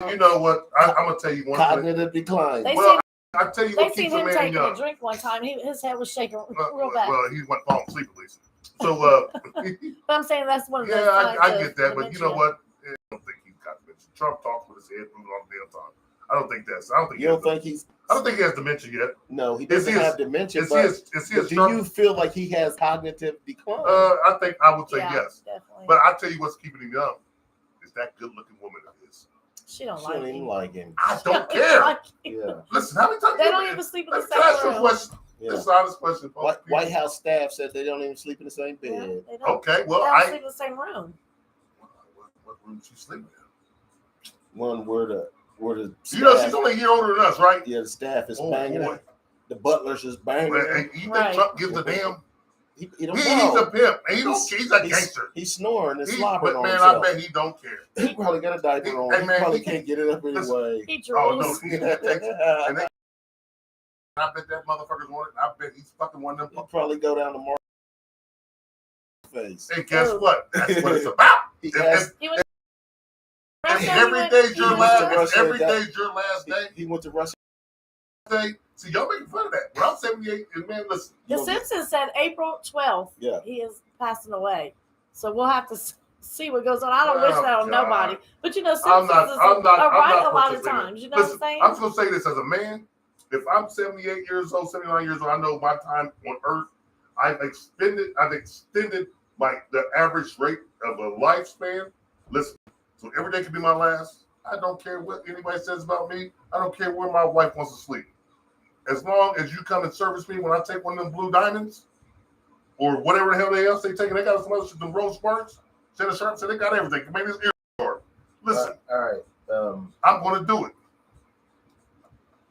You know what? I'm going to tell you one thing. cognitive decline. They Well, seen, I tell you they what seen keeps a him man taking young. a drink one time. His head was shaking real bad. Well, he went falling asleep at least. So, But I'm saying that's one of yeah, those signs I of get that. But you know dementia. what? I don't think he's got dementia. Trump talks with his head moving all the damn time. I don't think that's. I don't think. You don't think he's? I don't think he has dementia yet. No, he Is doesn't he have dementia. Is But, he but do you feel like he has cognitive decline? I think I would say Yeah, yes. definitely. But I tell you what's keeping him young is that good-looking woman of his. she don't She like don't even him. like him. I She don't care. like him. Yeah, Listen, how many times They don't even sleep in the Let me ask you same a room. question. yeah. This is an honest question. folks. White House staff said they don't even sleep in the same Yeah, bed. they don't. Okay, well, They don't I. sleep in the same room. What room is she sleeping in? One where the staff, You know, she's only a year older than us, right? yeah, the staff is Oh, banging boy. her. The butlers is banging Well, her. and you think Right. Trump gives a damn? He don't He's know. a pimp. And he don't. He's a gangster. He's snoring and He, slobbering but on man, himself. I bet he don't care. He probably got a diaper on. Hey, He man, probably he- can't get it up listen, anyway. He Oh no, drools. he takes. And they, I bet that motherfucker's one. I bet he's fucking one of He'd them. probably go down to Mark's face. Hey, guess Oh. what? That's what it's about. He If- asked, He was. And every day's your he went last. to Russia Every and got- day's your last day. he went to Russia. See, y'all making fun of that. When I'm 78, and man, listen. The Simpsons said April 12th. Yeah. He is passing away. So we'll have to see what goes on. I don't wish that on God. nobody. But you know, I'm Simpsons not. is I'm not. a I'm right not a lot of participating. times. You know Listen, what I'm saying? I'm just gonna say this as a man. If I'm 78 years old, 79 years old, I know my time on Earth. I've extended the average rate of a lifespan. Listen, so every day can be my last. I don't care what anybody says about me. I don't care where my wife wants to sleep. As long as you come and service me when I take one of them blue diamonds or whatever the hell else they taking, they got some other shit, them rose sparks. Shannon Sharp said they got everything. Maybe it's ear card. Listen, All right. I'm going to do it.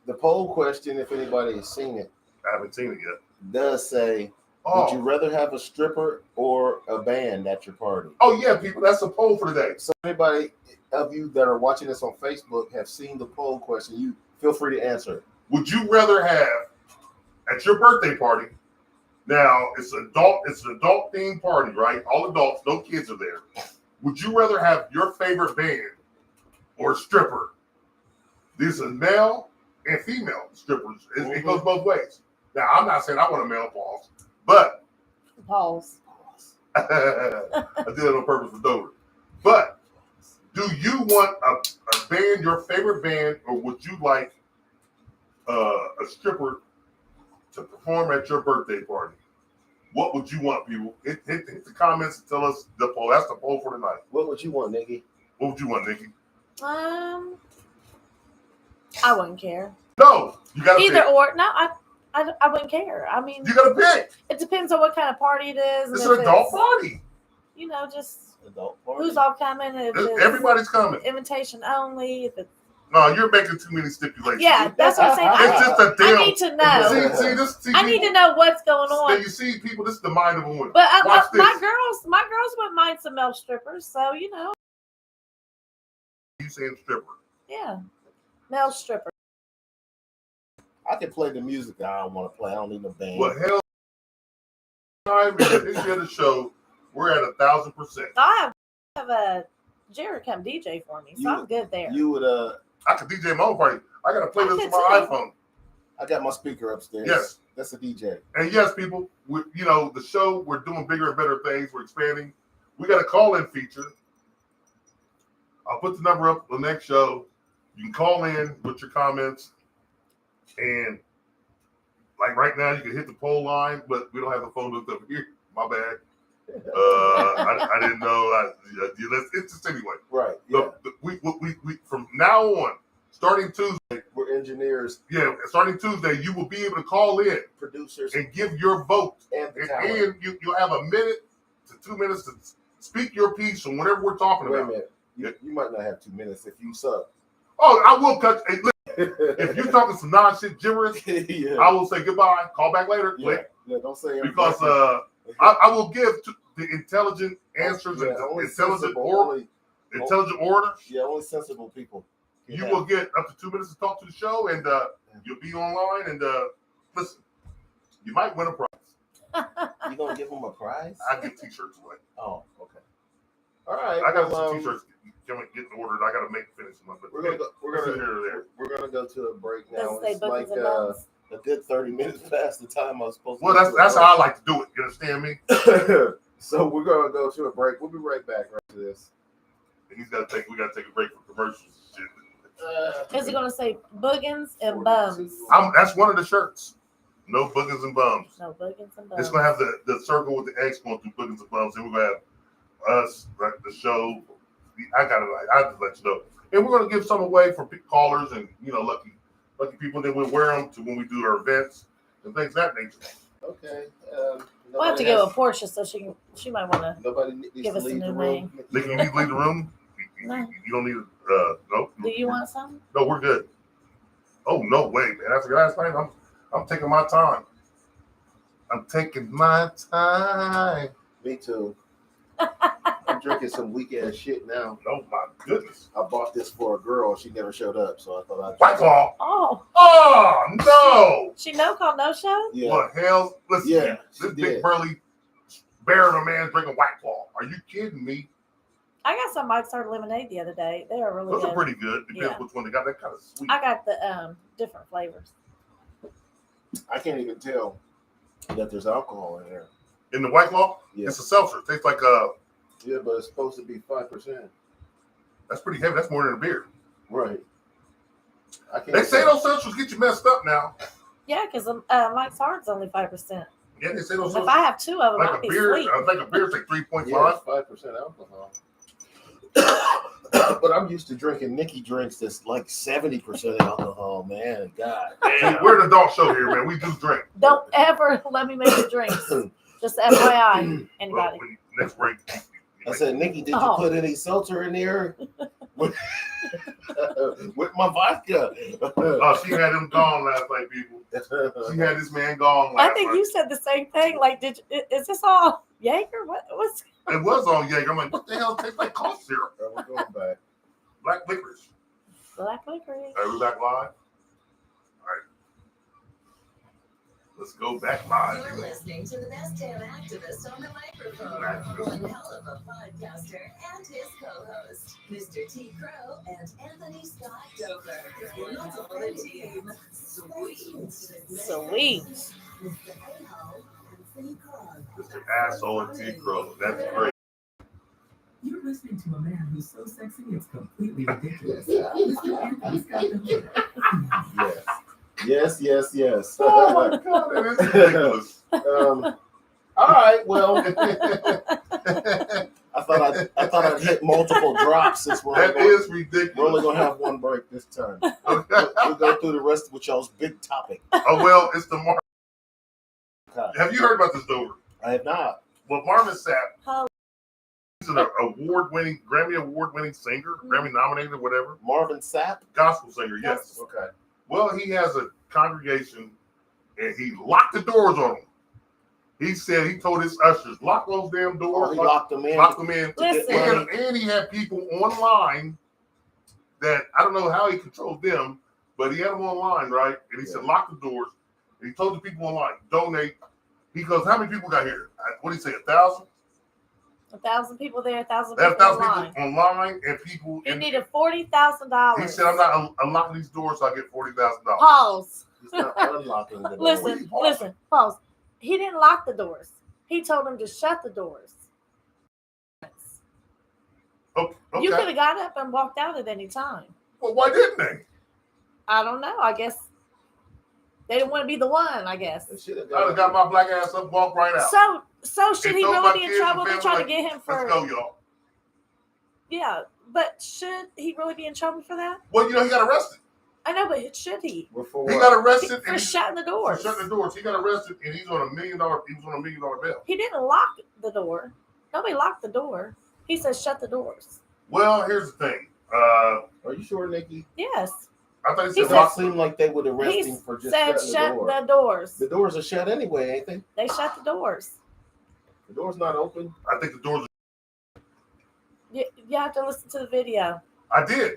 The poll question, if anybody has seen it, I haven't seen it yet. does say Oh. Would you rather have a stripper or a band at your party? Oh yeah, people. That's a poll for today. So anybody of you that are watching this on Facebook have seen the poll question. You feel free to answer it. Would you rather have at your birthday party? Now it's an adult themed party, right? All adults, no kids are there. Would you rather have your favorite band or stripper? These are male and female strippers. It goes both ways. Now I'm not saying I want a male pause, but Pause. I did it on purpose for Dover. But do you want a band, your favorite band, or would you like a stripper to perform at your birthday party? What would you want, people? Hit the comments and tell us the poll. That's the poll for tonight. What would you want, Nikki? What would you want, Nikki? I wouldn't care. No, you got to Either pick. or. No, I wouldn't care. I mean, You got to pick. it depends on what kind of party it is. and It's if an adult party. You know, just Adult party. who's all coming. If it's Everybody's coming. invitation only. If it's No, you're making too many stipulations. yeah, that's what I'm saying. It's just a I deal. need to know. See, I need to know what's going on. You see, people, this is the mind of a woman. But Watch my this. girls wouldn't mind some male strippers. So you know, You saying stripper? yeah, male stripper. I can play the music that I don't want to play. I don't need no band. Well, hell, time at this end of the show, we're at 1,000%. I have a Jared come DJ for me, so I'm good there. You would I could DJ my own party. I got a playlist I on could my too. iPhone. I got my speaker upstairs. Yes. That's a DJ. And yes, people, the show, we're doing bigger and better things. We're expanding. We got a call-in feature. I'll put the number up on the next show. You can call in with your comments. And like right now, you can hit the poll line, but we don't have the phone hooked up here. My bad. I didn't know. It's just anyway. Right. Yeah. We from now on, starting Tuesday. We're engineers, Yeah, starting Tuesday, you will be able to call in producers, and give your vote. and the talent. And you'll have a minute to 2 minutes to speak your piece on whatever we're talking Wait a about. minute. You might not have 2 minutes if you suck. Oh, I will cut. Hey, listen, if you're talking some non-shit gibberish, yeah. I will say goodbye. Call back later. Yeah. Yeah, don't say everything. Because I will give the intelligent answers and only intelligent sensible, orders. Yeah, only sensible people. You will get up to 2 minutes to talk to the show, and you'll be online. And listen, you might win a prize. You gonna give them a prize? I get T-shirts away. Oh, okay. All right. I got some T-shirts getting ordered. I got to finish them. But We're gonna go to a break now. Let's say It's like buttons and buttons. a good 30 minutes past the time I was supposed to. Well, go that's to a how I like to do it. You understand me? break. So we're gonna go to a break. We'll be right back right to this. And we got to take a break for commercials. Shit. Is it gonna say boogans and bums? That's one of the shirts. No boogans and bums. No boogans and bums. It's gonna have the circle with the X going through boogans and bums, and we're gonna have us, right, the show. I just let you know, and we're gonna give some away for callers and lucky people. Then we'll wear them to when we do our events and things of that nature. Okay. We'll have to give a Portia so she might want to. Nobody needs give to us a leave new the room. Nick, you need to leave the room. No. You don't need no. Do you want some? No, we're good. Oh no, wait, man. After last night, I'm taking my time. I'm taking my time. Me too. I'm drinking some weak ass shit now. Oh my goodness. I bought this for a girl. She never showed up, so I thought I'd. White Claw. Oh, Oh no. she call no show. Yeah. What hell? Listen, Yeah, this she big did. burly bear of a man drinking White Claw. Are you kidding me? I got some Mike's Hard Lemonade the other day. They are really Those good. are pretty good. Depends Yeah. which one they got. That kind of sweet. I got the different flavors. I can't even tell that there's alcohol in there. In the White Claw, Yeah. it's a seltzer. It tastes like Yeah, but it's supposed to be 5%. that's pretty heavy. That's more than a beer. Right. I can't. They say tell. those seltzers get you messed up now. Yeah, because Mike's Hard's only 5%. Yeah, they say those If seltzers I have two of them, I'll like a be beer. sweet. I think a beer's like 3.5. Yeah, it's 5% alcohol. But I'm used to drinking Nikki drinks that's like 70% alcohol, man. God. Hey, we're an adult show here, man. We do drink. Don't ever let me make you drinks. Just FYI, Well, anybody. next break. I said, Nikki, did you Oh. put any seltzer in there? with my vodka. Oh, she had him gone last night, people. She had this man gone last I think night. you said the same thing. Like, is this all Jaeger? What's It was on Jaeger. I'm like, what the hell tastes like cough syrup? We're going back. Black licorice. black licorice? Are we back live? All right. Let's go back live. You're listening to the best damn activist on the microphone. One hell of a podcaster and his co-host, Mr. T. Crowe and Anthony Scott Dover. And all the team. Sweet. Sweet. Mr. A-Hole and C. Crowe. Mr. Asshole and T. Crowe. That's great. You're listening to a man who's so sexy it's completely ridiculous. Mr. Anthony Scott Dover. Yes. Oh my God, that is ridiculous. All right. Well, I thought I'd hit multiple drops since That is ridiculous. we're only gonna have one break this time. We'll go through the rest with y'all's big topic. Oh well, it's the Marvin. God, Have you heard about this, Dover? I have not. Well, Marvin Sapp, Oh. he's an Grammy award-winning singer, Grammy nominated, whatever, Marvin Sapp. gospel singer. Yes. Okay. Well, he has a congregation, and he locked the doors on them. He said he told his ushers, lock those damn doors. He locked them in. Lock them in. Listen. And he had people online that I don't know how he controls them, but he had them online, right? And he said, lock the doors. And he told the people online, donate. He goes, how many people got here? What did he say, 1,000? 1,000 people there, 1,000 There are people 1,000 online. people online and people. He And needed $40,000. he said, I'm not unlocking these doors so I get $40,000. Pause. He's not unlocking the door. Listen. Pause. He didn't lock the doors. He told them to shut the doors. Okay. You could have got up and walked out at any time. Well, why didn't they? I don't know. I guess they didn't want to be the one. I guess. They should have I'd have got my black ass up, walked right out. So should And he told my really be in kids and trouble? They're family, trying to like, get him for. Let's go, y'all. Yeah, but should he really be in trouble for that? Well, he got arrested. I know, but should he? Before He what? got arrested For and shutting the for doors. shutting the doors. He got arrested and he's on $1 million. He was on $1 million bail. He didn't lock the door. Nobody locked the door. He says shut the doors. Well, here's the thing. Are you sure, Nikki? Yes. I thought he He said It said- lock. seemed like they would arrest He him for just said shutting the shut door. the doors. The doors are shut anyway, ain't they? They shut the doors. The door's not open. I think the doors. You have to listen to the video. I did.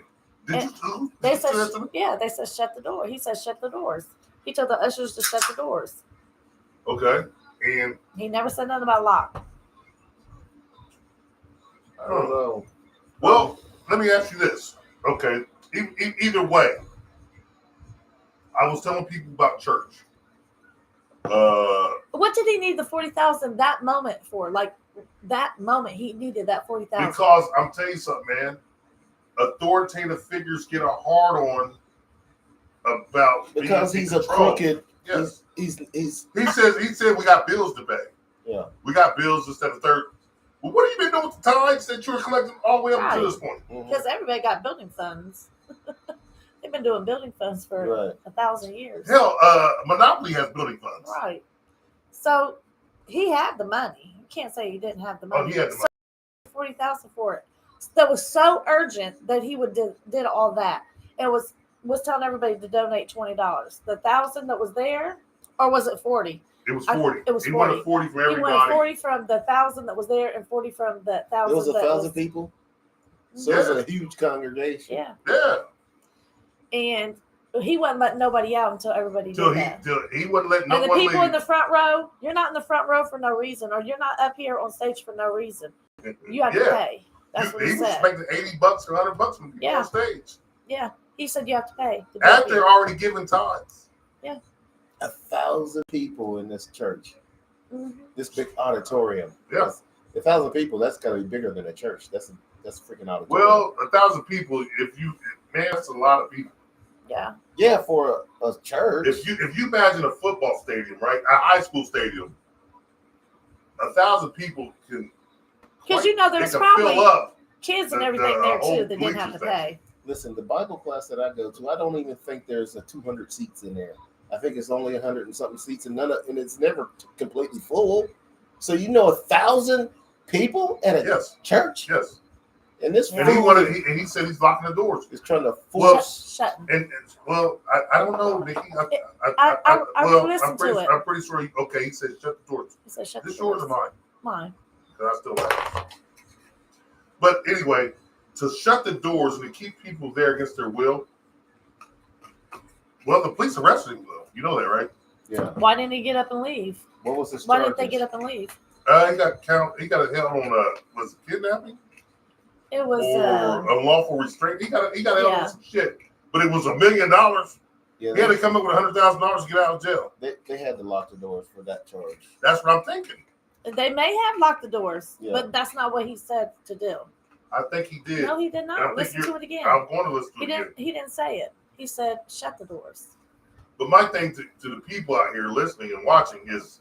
Did And you? They Did you said, say that to me? yeah, they said shut the door. He said shut the doors. He told the ushers to shut the doors. Okay. And He never said nothing about lock. I don't know. well, let me ask you this. Okay. Either way, I was telling people about church. What did he need the 40,000 that moment for? Like that moment, he needed that 40,000. Because I'm telling you something, man. Authoritative figures get a hard on about Because being he's in a control. crooked. Yes. He's He said we got bills to pay. Yeah. We got bills instead of third. Well, what have you been doing with the tithes that you were collecting all the way up Right. to this point? Because everybody got building funds. They've been doing building funds for Right. 1,000 years. Hell, Monopoly has building funds. Right. So he had the money. You can't say he didn't have the money. Oh, he had the money. 40,000 for it. That was so urgent that he would did all that. And was telling everybody to donate $20. The 1,000 that was there, or was it 40? It was I- 40. it was He 40. wanted 40 from He wanted everybody. 40 from the 1,000 that was there and 40 from the 1,000 It was that 1,000 was, people. So it was a huge congregation. Yeah. Yeah. And he wasn't letting nobody out until everybody Till did he that. till he wouldn't let no And the one people in the leave. front row, you're not in the front row for no reason, or you're not up here on stage for no reason. You have to Yeah. pay. That's what he he was said. expecting $80 or $100 from people Yeah. on stage. Yeah. He said you have to pay. to be After here. already giving tithes. 1,000 people in this church, Mhm. this big auditorium. Yeah. 1,000 people. That's gotta be bigger than a church. That's a freaking auditorium. Well, 1,000 people, man, that's a lot of people. Yeah. yeah, for a church. If you imagine a football stadium, right? A high school stadium, 1,000 people can Because you know they there's can probably fill up. kids and the- everything the, there whole too that didn't have to bleacher pay. Listen, the Bible class that I go to, I don't even think there's a 200 seats in there. I think it's only 100 and something seats, and it's never completely full. So 1,000 people at a Yes, church. yes. And this And he fool wanted, and he said he's locking the doors. is trying to Well, force. Shut. And well, I don't know, Nikki. I listened to it. I'm pretty sure. He said shut the doors. He said, shut This the yours doors. or mine? Mine. Because I still have it. But anyway, to shut the doors and to keep people there against their will. Well, the police arrested him though. You know that, right? Yeah. Why didn't he get up and leave? What was his Why charges? didn't they get up and leave? He got a held on was it kidnapping It was or unlawful restraint. He got held yeah. on some shit. But it was $1 million. Yeah, He had to come up with $100,000 to get out of jail. they had to lock the doors for that charge. That's what I'm thinking. they may have locked the doors, Yeah. but that's not what he said to do. I think he did. No, he did And I not. think Listen to it again. I'm going to listen to He it again. didn't. He didn't say it. He said, "Shut the doors." But my thing to the people out here listening and watching is,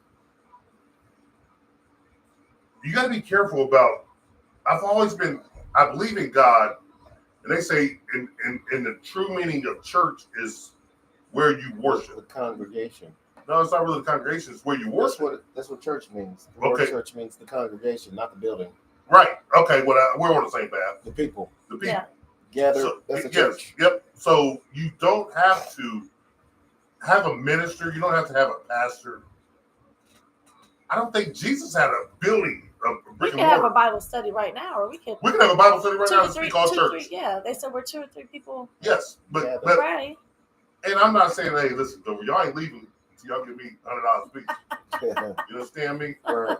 you got to be careful about. I believe in God, and they say in the true meaning of church is where you The worship. congregation. No, it's not really the congregation. It's where you worship. That's what church means. The word Okay. church means the congregation, not the building. Right. Okay. Well, we're on the same path. The people The people. Yeah. gather. So, That's a yes, church. Yep. So you don't have to have a minister. You don't have to have a pastor. I don't think Jesus had a building. We Brick could and have a mortar. Bible study right now, or we could We can have a Bible study right two now or and three. speak all Two, church. three. Yeah, they said we're 2 or 3 people. Yes, but Yeah, but Pray. and I'm not saying, hey, listen, though, y'all ain't leaving until y'all give me $100 a piece. You understand me? Right.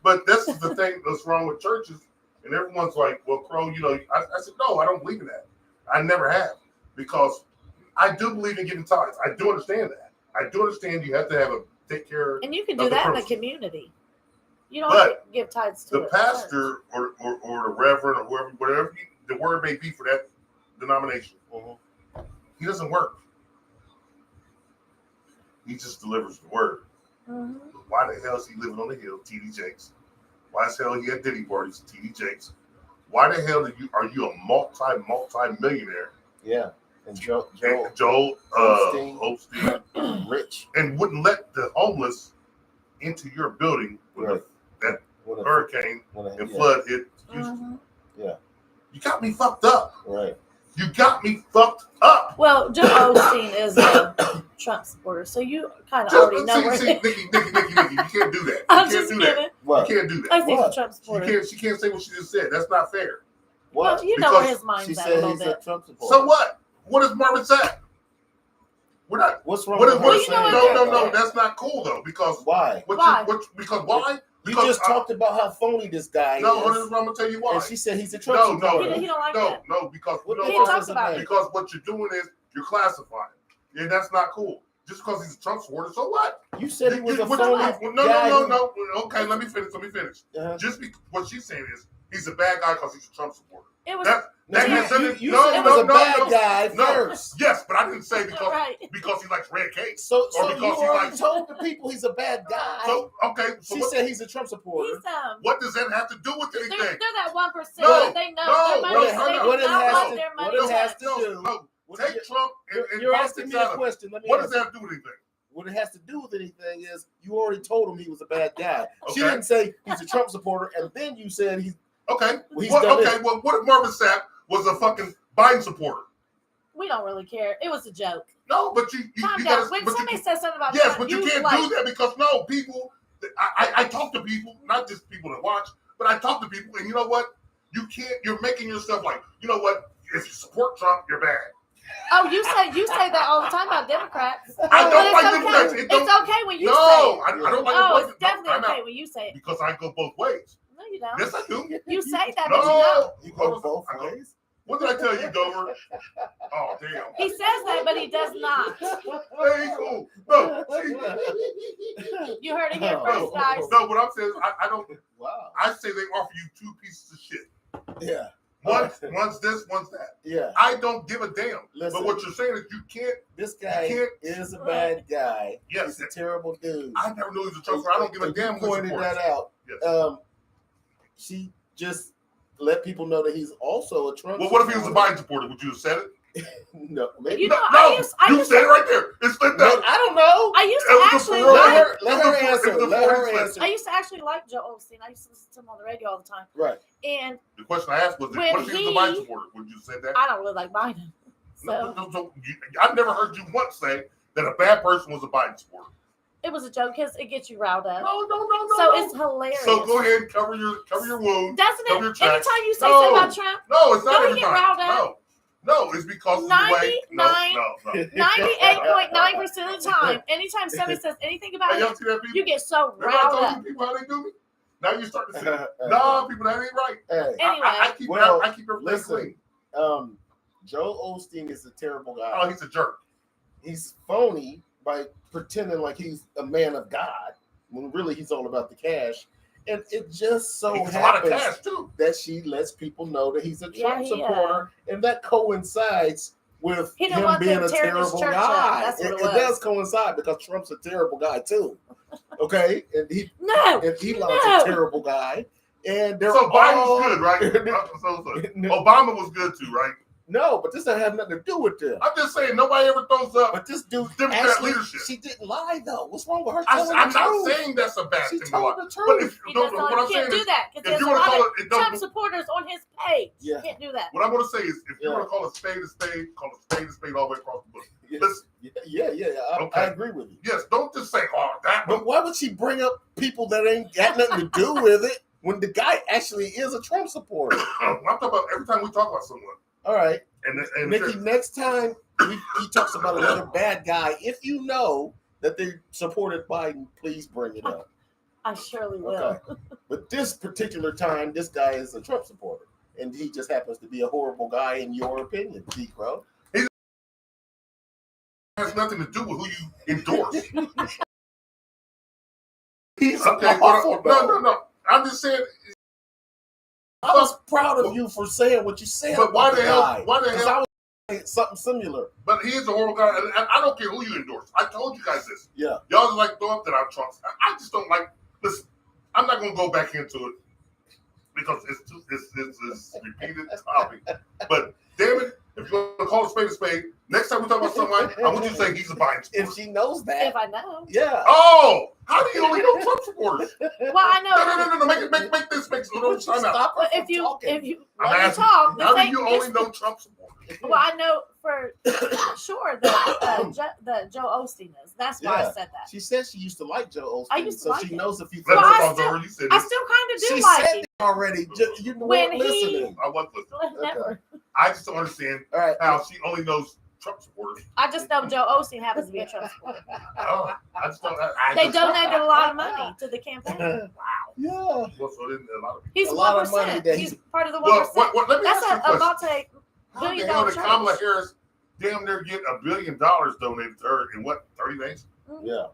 But this is the thing that's wrong with churches, and everyone's like, well, Crowe, I said, no, I don't believe in that. I never have, because I do believe in giving tithes. I do understand that. I do understand you have to have take care. And you can of do the that in the person. community. You don't But have to give tithes to The it. pastor or the reverend or whoever, whatever the word may be for that denomination, he doesn't work. He just delivers the word. Mm-hmm. Why the hell is he living on the hill, T.D. Jakes? Why the hell he at Diddy parties, T.D. Jakes? Why the hell are you a multi-millionaire? Yeah. And Joel Osteen, rich. and wouldn't let the homeless into your building when Right. that What a- hurricane what a- and yeah. flood hit Houston? Mm-hmm. Yeah. You got me fucked up. Right. You got me fucked up. Well, Joe Osteen is a Trump supporter, so you kind of already know where. See, Nikki, you can't do that. You I'm can't just do kidding. that. What? You can't do I that. think What? he's a Trump supporter. She can't say what she just said. That's not fair. What? Well, you know where Because his mind's She at a said little he's bit. a Trump supporter. So what? What is Marvin Sapp? We're not. What's wrong What is, with what her is, you know saying what no, that? that's not cool though. Because Why? Why? Because why? You Because just talked about how phony this guy No, is. I'm gonna tell you why. And she said he's a Trump No, supporter. He don't like no, that. no, because What no, the He fuck talks does it about mean? because what you're doing is you're classifying, and that's not cool. Just because he's a Trump supporter, so what? You said he was a What- phony guy. No. Okay, let me finish. Uh-huh. Just what she's saying is he's a bad guy because he's a Trump supporter. It was That No, has you nothing- said he no, was a bad guy no. first. Yes, but I didn't say because right. he likes red cakes. So Or you because he already likes- told the people he's a bad guy. So okay, so She what, said he's a Trump supporter. He's what does that have to do with they're anything? that 1%. No, They know no, their money. what They it- do what it not has like to- their what money. it has to No, do. no. What Take you- Trump and You're asking politics me out a of it. question. Let me What answer. does that have to do with anything? What it has to do with anything is you already told him he was a bad guy. She Okay. didn't say he's a Trump supporter, and then you said he's Okay. Well, he's What, done okay. Well, what if Marvin Sapp was a fucking Biden supporter? We don't really care. It was a joke. No, but you Calm you down. gotta. When but somebody you, says something about yes, Trump, but you you can't like, do that because no people. I talk to people, not just people that watch, but I talk to people, and you know what? You can't. You're making yourself like, you know what? If you support Trump, you're bad. Oh, you say that all the time about Democrats. I But don't it's like okay. Democrats. It don't- It's okay when you say No, it. I don't like. Oh, it. it's definitely I'm okay out when you say it. because I go both ways. No, you don't. Yes, I do. You say that, but you No, don't. you go both I go- ways. What did I tell you, Dover? Oh, damn. He says that, but he does not. Hey, cool. No, see, You heard it here Oh. first, guys. no. What I'm saying is, I don't. Wow. I say they offer you two pieces of shit. Yeah. One's this, one's that. Yeah. I don't give a damn. Listen. But what you're saying is you can't. This guy You is a bad guy. Yes, He's a terrible dude. I never knew he was a Trump supporter. I don't give a And damn you who pointed supports. that out. Yes. She just let people know that he's also a Trump Well, what if he was a supporter. Biden supporter? Would you have said it? No, maybe. You know, No, I you used said to, it right there. It's slipped No, out. I don't know. I used It to was a actually four- like. Let her answer. It was a Let her 40 answer. I used to actually like Joe Osteen. I used to listen to him on the radio all the time. Right. And The question I asked was, When what if he was a he- Biden supporter? Would you say that? I don't really like Biden. So I've never heard you once say that a bad person was a Biden supporter. it was a joke because it gets you riled up. No. So it's hilarious. So go ahead, cover your wound. Doesn't cover your it? tracks. Anytime you say No. something about Trump, No, it's not Don't every you get time. riled up? No, it's because of the way. No. 98.9% of the time, anytime somebody says anything Hey, about y'all it, see that, people? you get so Remember I riled told up. you people how they do me? Now you're starting to say, no, people, that ain't right. Hey, Anyway, I keep Well, I keep everything listen. clean. Joe Osteen is a terrible guy. Oh, he's a jerk. He's phony by pretending like he's a man of God when really he's all about the cash. And it just so He's a lot of happens cash, too. that she lets people know that he's a Yeah, Trump he, supporter, and that coincides with He didn't him want being them a tearing his terrible church up. guy. That's what It it was. does coincide because Trump's a terrible guy too. Okay, and No, Elon's No. a terrible guy, and they're So Biden's all good, right? So Obama was good, too, right? No, but this doesn't have nothing to do with them. I'm just saying, nobody ever throws up. But this dude Democrat actually, leadership. she didn't lie though. What's wrong with her? I'm telling not the truth? saying that's a bad She thing. told But the truth. if he no, does not. what I'm You can't saying do is, that because if there's you a want to lot call of it, Trump supporters on his page. Yeah. You can't do that. what I'm going to say is, if you Yeah. want to call a spade, call a spade all the way across the book. Yeah. Listen, Yeah. I Okay. agree with you. yes, don't just say, oh, that one. But why would she bring up people that ain't got nothing to do with it when the guy actually is a Trump supporter? I'm talking about every time we talk about someone. All right, And Nikki. Next time he talks about another bad guy, if you know that they supported Biden, please bring it up. I surely will. Okay. But this particular time, this guy is a Trump supporter, and he just happens to be a horrible guy in your opinion, D. Crowe. it has nothing to do with who you endorse. He's Okay, awful. no. I'm just saying. I was proud of you for saying what you said. But why about the hell? guy. Why the 'Cause hell? I was saying something similar. But he is a horrible guy, and I don't care who you endorse. I told you guys this. Yeah. Y'all just like throw up that I'm Trump. I just don't like. Listen, I'm not gonna go back into it because it's repeated topic. But damn it, if you want to call a spade, next time we talk about somebody, I want you to say he's a Biden supporter. If she knows that, If I know. yeah. Oh, how do you only know Trump supporters? Well, I know. No. Make this make Would you time out. stop her But from if you talking? I'm let me asking, talk, how this do you ain't- only this- know Trump supporters? Well, I know for sure that Joe Osteen is. That's why Yeah. I said that. She said she used to like Joe Osteen, I used to so like she him. knows a few Let things. Well, I the still- over. You said I this. still kind of do She like said it. it already. You When weren't he- listening. I was listening. Never. I just don't understand All right. how she only knows Trump supporters. I just know Joe Osteen happens to be a Trump supporter. Oh, I just don't. They donated a lot of money to the campaign. Yeah. Well, so didn't a lot of people. He's A lot of 1%. money that He's he- part of the Well, 1%. let me That's ask you a a question. multi How the billion hell dollar did Kamala church. Harris damn near get $1 billion donated to her in what 30 days? Yeah.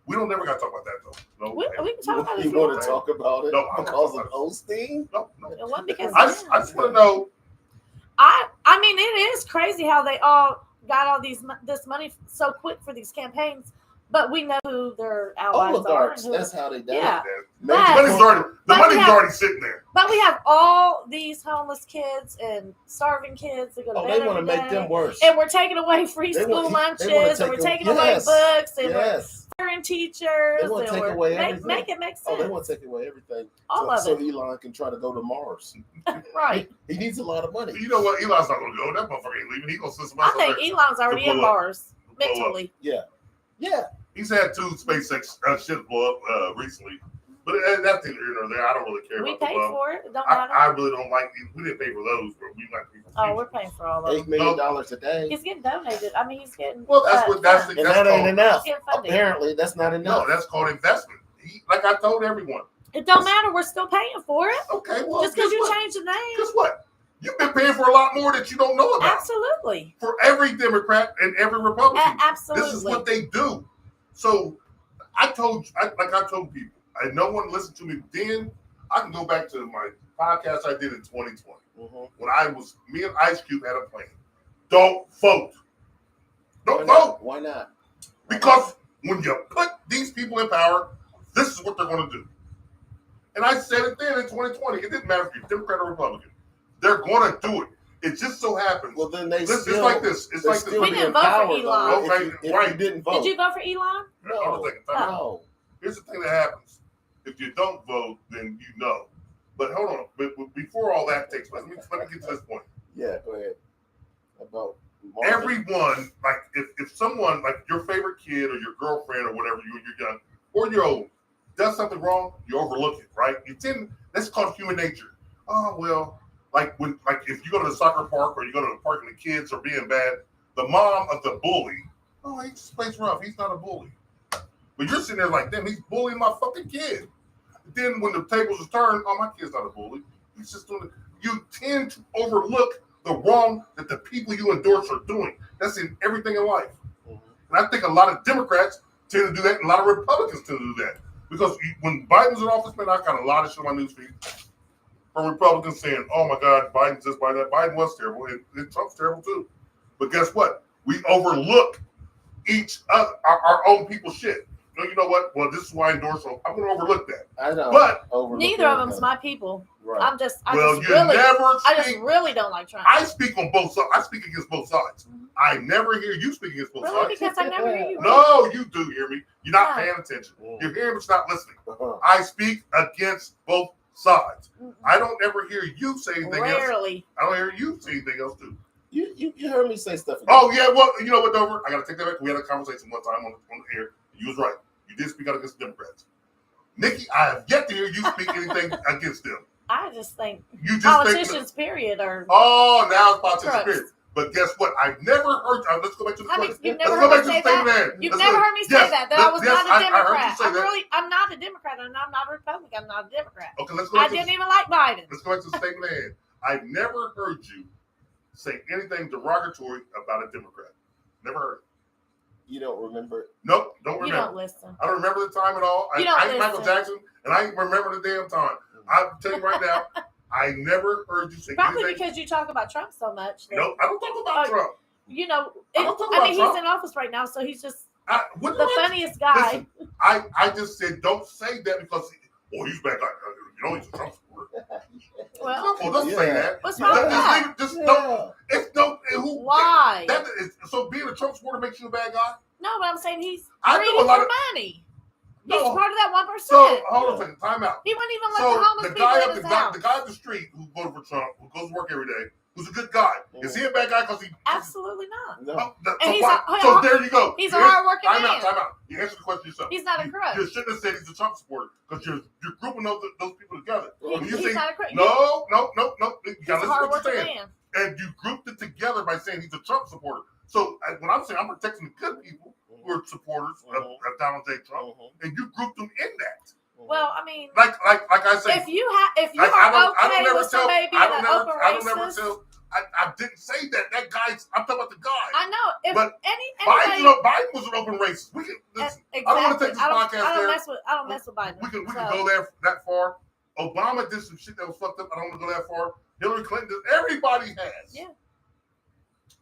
We don't never got to talk about that though. No, We can talk about it if You you want want. to talk about it No, I don't because wanna of talk Osteen? no. It wasn't because I of just him. want to know. I mean, it is crazy how they all got all this money so quick for these campaigns, but we know who their allies Oligarchs. are. That's how they done Yeah. it. The But- money's already, but we have- already sitting there. But we have all these homeless kids and starving kids that go to Oh, bed they want to every make day. them worse. And we're taking away free They school want- they wanna lunches, and we're take taking away- away yes. books, and we're Yes. firing teachers. They wanna and take we're away make everything. it make sense. Oh, they want to take away everything. All of so it. Elon can try to go to Mars. Right. He needs a lot of money. You know what? Elon's not going to go. That motherfucker ain't leaving. He's going to send some I else out think there. Elon's already blow in up. Mars blow up. mentally. Yeah. He's had 2 SpaceX ships blow up recently. But that's neither here nor there. I don't really care We about the paid blow. for it. It don't matter. I really don't like these. We didn't pay for those, but we like people. Oh, we're paying for all of $8 them. million a day. He's getting donated. I mean, he's getting. Well, that's what that's funded. the, And that's that ain't called. enough. Get funding. Apparently, that's not No, enough. that's called investment. Like I told everyone. It don't matter. We're still paying for it. Okay, well, Just because guess you what? changed the name. Guess what? You've been paying for a lot more that you don't know about. Absolutely. For every Democrat and every Republican. Absolutely. This is what they do. So I told people, and no one listened to me then. I can go back to my podcast I did in 2020 when me and Ice Cube had a plan. Don't vote. Don't vote. Why not? Because when you put these people in power, this is what they're going to do. And I said it then in 2020. It didn't matter if you're Democrat or Republican. They're going to do it. It just so happens. Well, then they It's still. like this. It's they like this. still We be didn't vote for empowered, though, Elon. if Okay, you right. didn't vote. Did you vote for Elon? Hold on a second. Time out. No. Here's the thing that happens. If you don't vote, then you know. But hold on. But before all that takes place, let me get to this point. Yeah, go ahead. About Marvin. Everyone, like if someone, like your favorite kid or your girlfriend or whatever, you're young or you're old, does something wrong, you overlook it, right? That's called human nature. Oh well, like if you go to the soccer park or you go to the park and the kids are being bad, the mom of the bully, oh, he just plays rough. He's not a bully. But you're sitting there like, damn, he's bullying my fucking kid. Then when the tables are turned, oh, my kid's not a bully. He's just doing it. You tend to overlook the wrong that the people you endorse are doing. That's in everything in life. And I think a lot of Democrats tend to do that, and a lot of Republicans tend to do that. Because when Biden was in office, man, I got a lot of shit on my newsfeed from Republicans saying, oh my God, Biden's this, Biden that. Biden was terrible, and Trump's terrible too. But guess what? We overlook each other, our own people's shit. No, you know what? Well, this is why I endorse them. I'm going to overlook that. I know. But Neither of them's my people. Right. I just really don't like Trump. I speak on both sides. I speak against both sides. I never hear you speak against both Really? sides. Because I never hear you. No, you do hear me. You're not Yeah. paying attention. You're hearing but you're not listening. Uh-huh. I speak against both sides. Mm-mm. I don't ever hear you say anything else. Rarely. I don't hear you say anything else too. You heard me say stuff. Again. Oh yeah, well, you know what, Dover? I got to take that back. We had a conversation one time on the air. You was right. You did speak out against the Democrats. Nikki, I have yet to hear you speak anything against them. I just think You just politicians, period, are. Oh, now it's politics crooks. period. But guess what? I've never heard. Let's go back to the I mean, question. you've Let's never go heard back me to the say that. statement. You've never heard me say that I was not a I heard you Democrat. say that. I'm not a Democrat, and I'm not a Republican. I'm not a Democrat. Okay, let's go I back to didn't the, even like Biden. let's go back to the statement at hand. I've never heard you say anything derogatory about a Democrat. Never heard it. You don't remember? Nope, don't You remember. don't listen. I don't remember the time at all. You don't I ain't Michael listen. Jackson, and I ain't remember the damn time. I'm telling you right now, I never heard you say Probably anything. because you talk about Trump so much. that, Nope, I don't talk about Oh, Trump. You know, I don't talk I about mean, Trump. he's in office right now, so he's just What the do I- funniest guy. Listen, I just said don't say that because he's bad guy. You know he's a Trump supporter. Well, Don't say that. what's wrong with that? leave it. Just don't. It's no. Who? Why? That is, so being a Trump supporter makes you a bad guy. No, but I'm saying he's I greedy know a lot for of- money. No. He's part of that 1%. So hold on a second. Time out. He wouldn't even let So the homeless the people guy in up his the house. guy up the street who voted for Trump, who goes to work every day, who's a good guy, is he a bad guy because he? Absolutely not. No. So, And he's why- a- so there you go. He's a You answer- hardworking Time man. out. Time out. You answer the question yourself. He's not a crook. You shouldn't have said he's a Trump supporter because you're grouping those people together. When you He's say not a crook. no. You He's gotta a listen to what you're hardworking saying. man. And you grouped it together by saying he's a Trump supporter. So when I'm saying I'm protecting the good people who are supporters of Donald J. Trump, and you grouped them in that. Well, I mean, Like I say, if you are I okay don't with somebody being an open I don't never racist, tell. I didn't say that. That guy's. I'm talking about the guy. I know. If But anybody, Biden was an open racist. We can. Listen, exactly. I don't want to take this I podcast don't there. mess with Biden. We can So, go there that far. Obama did some shit that was fucked up. I don't want to go that far. Hillary Clinton did. Everybody has. Yeah.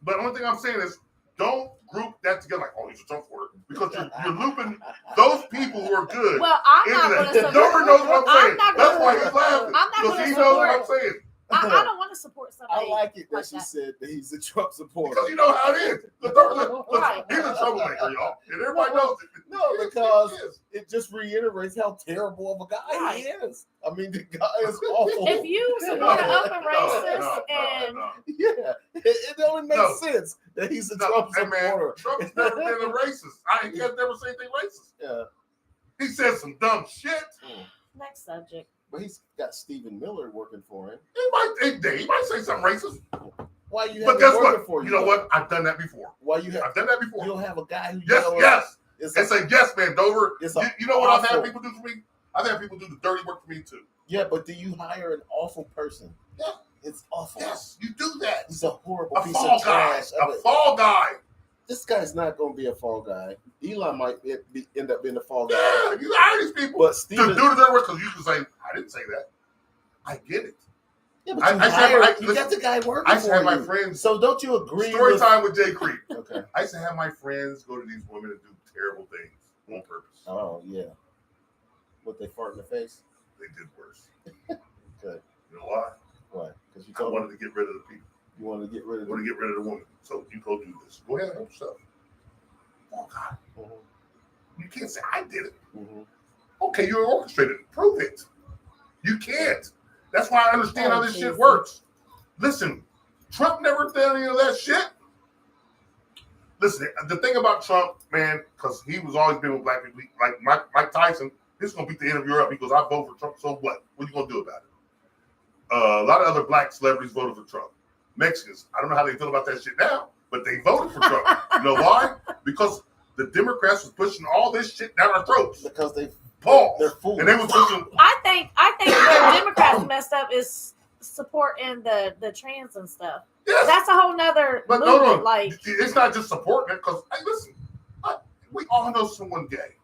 But the only thing I'm saying is don't group that together like, oh, he's a Trump supporter. Because you're looping those people who are good. Well, I'm not going to into that. support. Dover knows what I'm saying. I'm not That's gonna- why he's laughing. I'm not Because gonna he knows what I'm support- saying. I don't want to support I somebody. like it that like she that. said that he's a Trump supporter. Because you know how it is. Right. He's a troublemaker, y'all. And everybody knows it. No, He because is. it just reiterates how terrible of a guy Right. he is. I mean, the guy is awful. If you support an open racist and Yeah, it only makes No. sense that he's a No, Trump hey, man, supporter. Trump's never been a racist. He has never said anything racist. Yeah, He said some dumb shit. next subject. but he's got Stephen Miller working for him. He might say something racist. Why you have But him guess working what? for You know what? I've done that before. Why you have I've done that you before. don't have a guy who Yes, yells? yes. It's It's a yes, man, Dover. It's You know what I've had awful. people do for me? I've had people do the dirty work for me too. Yeah, but do you hire an awful person? Yeah. It's awful. Yes, you do that. He's a horrible A piece fall of guy. trash. A fall guy. This guy's not going to be a fall guy. Elon might end up being a fall guy. Yeah, you hire these people But to Stephen, do the dirty work because you can say, I didn't say that. I get it. yeah, but I you, said- hire, I- you got the guy working I used to for have my you. friends. So don't you agree Story with... time with Jay Creek. Okay. I used to have my friends go to these women and do terrible things on purpose. Oh, yeah. What, they fart in the face? They did worse. Good. You know why? Why? Because you I told wanted to get rid of the people. You want to get rid of want to get rid of the woman. So you go do this. Go ahead and help yourself. Oh, God. Mm-hmm. You can't say I did it. Mm-hmm. Okay, you orchestrated it. Prove it. You can't. That's why I understand how this Jesus. shit works. Listen, Trump never did any of that shit. Listen, the thing about Trump, man, because he was always been with black people, like Mike Tyson, he's going to beat the interviewer up. He goes, I vote for Trump, so what? What are you going to do about it? A lot of other black celebrities voted for Trump. Mexicans, I don't know how they feel about that shit now, but they voted for Trump. You know why? Because the Democrats was pushing all this shit down our throats. Because They're fools. And they was pushing. I think where Democrats messed up is supporting the trans and stuff. Yes. That's a whole nother But movement. no, Like, it's not just supporting it, because, hey, listen, we all know someone gay.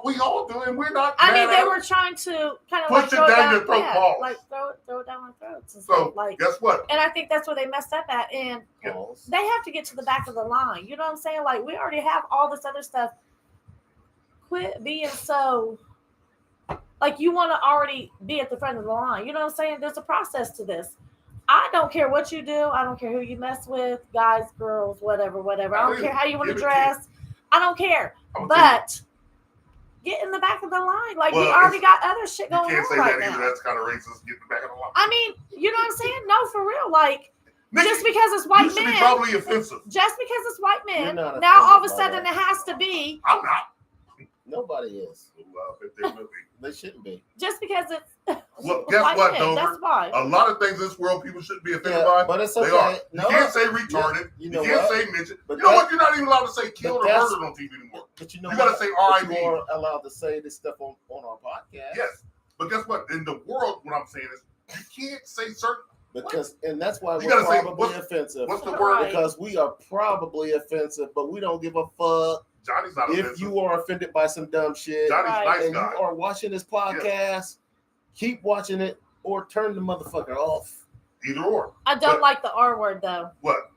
We all do, and we're not. I mean, mad they at were it. trying to kind of Push like it throw down your throat, Paul. like throw it down our throats and So stuff. Like, guess what? and I think that's where they messed up at. And Pause. they have to get to the back of the line. You know what I'm saying? Like, we already have all this other stuff. Quit being so like you want to already be at the front of the line. You know what I'm saying? There's a process to this. I don't care what you do. I don't care who you mess with, guys, girls, whatever. I don't care how you want to dress. I don't care. But get in the back of the line. Like, we already got other shit You going can't on say right that now. either. That's kind of racist. Get in the back of the line. I mean, you know what I'm saying? No, for real. Like, Nikki, just because it's white you should men, be probably offensive. just because it's white men, You're not now all of a offended by sudden that. it has to be I'm not. Nobody is. Well, They shouldn't be. just because it's well, guess white what, men. Dover? That's why. A lot of things in this world people shouldn't be offended Yeah, by. but it's They okay. are. No. You can't say retarded. You know you can't what? say midget. But you know that- what? You're not even allowed to say killed or that's- murdered on TV anymore. But you know You what? gotta say But RIP. you are allowed to say this stuff on our podcast. Yes. But guess what? In the world, what I'm saying is you can't say certain. And that's why You we're gotta say, probably offensive. What's the Right. word? Because we are probably offensive, but we don't give a fuck Johnny's not if offensive. you are offended by some dumb shit. Johnny's Right. a nice and guy. you are watching this podcast, keep watching it or turn the motherfucker off. Either or. I don't But- like the R word though. What?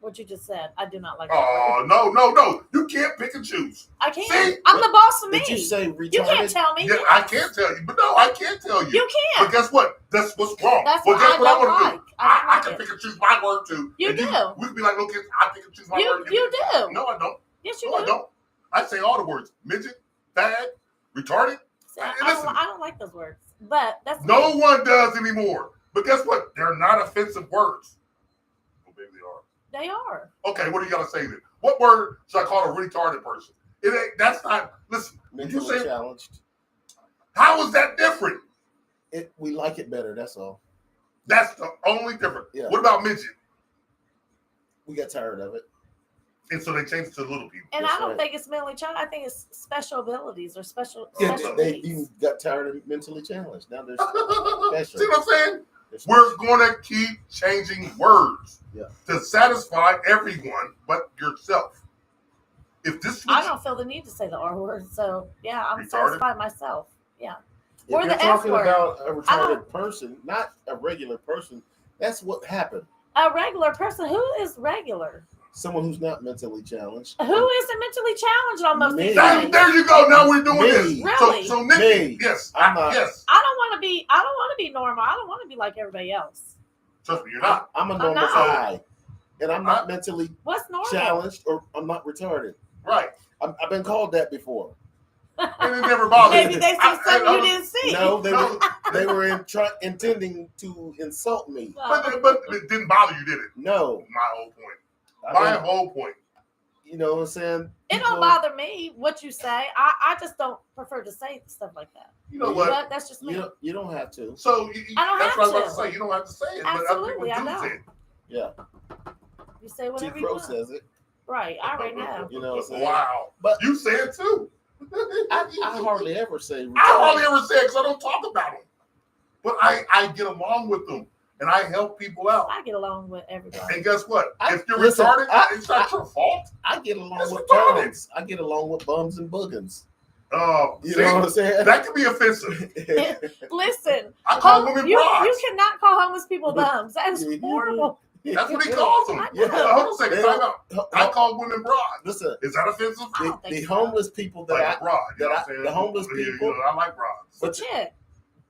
What you just said. I do not like that word. Oh, no. You can't pick and choose. I can't. See? I'm the boss of me. Did you say retarded? You can't tell me. Yeah, I can't tell you. But no, I can't tell you. You But can't. guess what? That's what's wrong. That's well, what guess I what I don't want to like. do? I don't I like can it. pick and choose my word too. You And do. We can be like, look, I pick and choose my word. You do. No, I don't. Yes, you No, do. I don't. I say all the words. Midget, fag, retarded. See, Hey, I listen. don't like those words. But that's No me. one does anymore. But guess what? They're not offensive words. Well, maybe they are. They are. Okay, what do you got to say then? What word should I call a retarded person? It ain't. That's not. Listen. You Mentally say challenged. how is that different? We like it better. That's all. That's the only difference. Yeah. What about midget? We got tired of it. And so they changed it to little people. And That's I don't right. think it's mentally challenged. I think it's special abilities or special Yeah, they needs. even got tired of mentally challenged. Now they're See what I'm saying? they're We're going to keep changing words Yeah. to satisfy everyone but yourself. If this I was don't feel the need to say the R word. So, yeah, I'm Retarded? satisfied myself. Yeah. If Or you're the F talking word. about a I retarded person, not a regular person, that's what happened. A regular person. Who is regular? Someone who's not mentally challenged. Who isn't mentally challenged almost Me. these that, days? there you go. Now we're doing Me. this. Really? So Nikki, Me. yes, I'm not- yes. I don't want to be normal. I don't want to be like everybody else. Trust me, you're not. I'm a normal not. guy. And I'm not mentally What's normal? challenged or I'm not retarded. Right. I've been called that before. And it never bothered Maybe me. they see something you didn't see. No, they were intending to insult me. But it didn't bother you, did it? No. My whole point. I've My been- whole point. you know what I'm saying? It don't bother me what you say. I just don't prefer to say stuff like that. You know what? But that's just me. You don't have to. So I don't that's have what I was about to. to say. You don't have to say it, but other people Absolutely, I do know. say it. Yeah. You say T. whatever you Crowe want. says it. Right. I already know. You know what I'm saying? Wow. But You say it too. I hardly ever say retarded. I hardly ever say it because I don't talk about them. But I get along with them and I help people out. I get along with everybody. And guess what? If you're Listen, retarded, it's not your fault. I get along That's with retarded. bums. I get along with bums and boogans. You You know what I'm saying? that can be offensive. Listen, I call women you broads. cannot call homeless people bums. That is horrible. That's what he calls them. Yeah. Hold on a second. They Time don't- out. I call women broads. Listen, Is that offensive? I don't the think so. homeless people that Like a broad. You know that what I'm saying? the homeless You people- know, I like broads. but Shit.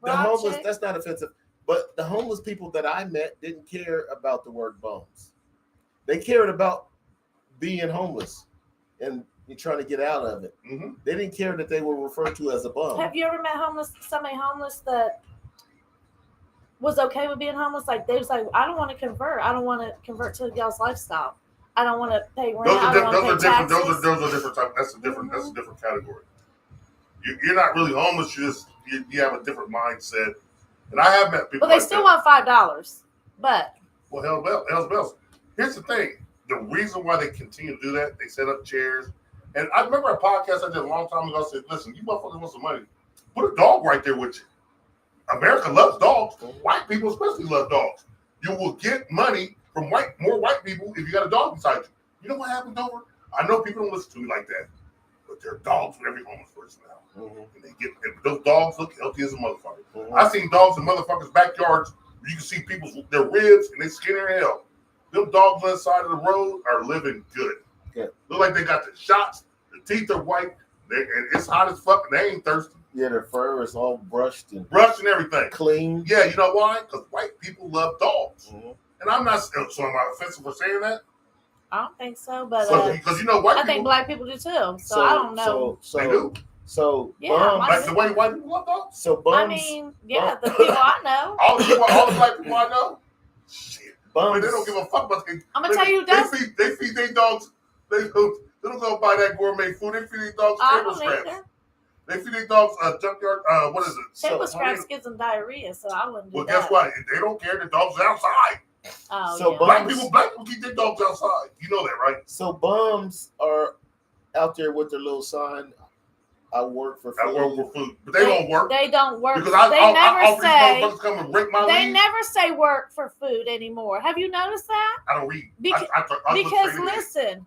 the Broad homeless, chick. that's not offensive. But the homeless people that I met didn't care about the word bums. They cared about being homeless and trying to get out of it. Mm-hmm. They didn't care that they were referred to as a bum. Have you ever met somebody homeless that was okay with being homeless? Like they was like, I don't want to convert. I don't want to convert to y'all's lifestyle. I don't want to pay rent. I don't want to pay taxes. Those are different type. That's a different category. You're not really homeless. You have a different mindset. And I have met people. But they still want $5. But hell's bells. Here's the thing: the reason why they continue to do that, they set up chairs. And I remember a podcast I did a long time ago. I said, "Listen, you motherfuckers want some money? Put a dog right there with you. America loves dogs. White people especially love dogs. You will get money from more white people if you got a dog beside you. You know what happened over? I know people don't listen to me like that, but there are dogs with every homeless person now. And those dogs look healthy as a motherfucker. I've seen dogs in motherfuckers' backyards where you can see their ribs and they skinny as hell. Them dogs on the side of the road are living good. Look like they got the shots. The teeth are white. And it's hot as fuck. And they ain't thirsty. Yeah, their fur is all brushed and everything. Clean. Yeah, you know why? Because white people love dogs. And I'm not. So am I offensive for saying that? I don't think so. But because you know white I think black people do too. So I don't know. So they do. So yeah, bums, like the way white people love dogs. So bums. I mean, yeah, the people I know. All the black people I know. Shit. Bums. They don't give a fuck about things. I'm gonna tell you who does. They feed their dogs. They don't go buy that gourmet food. They feed their dogs table scraps. They feed their dogs junkyard. What is it? Table scraps gives them diarrhea, so I wouldn't do that. Well, guess what? They don't care. The dogs are outside. Oh, so yeah. Black people keep their dogs outside. You know that, right? So bums are out there with their little sign. I work for food. But they don't work. They don't work. Because they never say. Come and break my they leave. never say work for food anymore. Have you noticed that? I don't read. Because listen,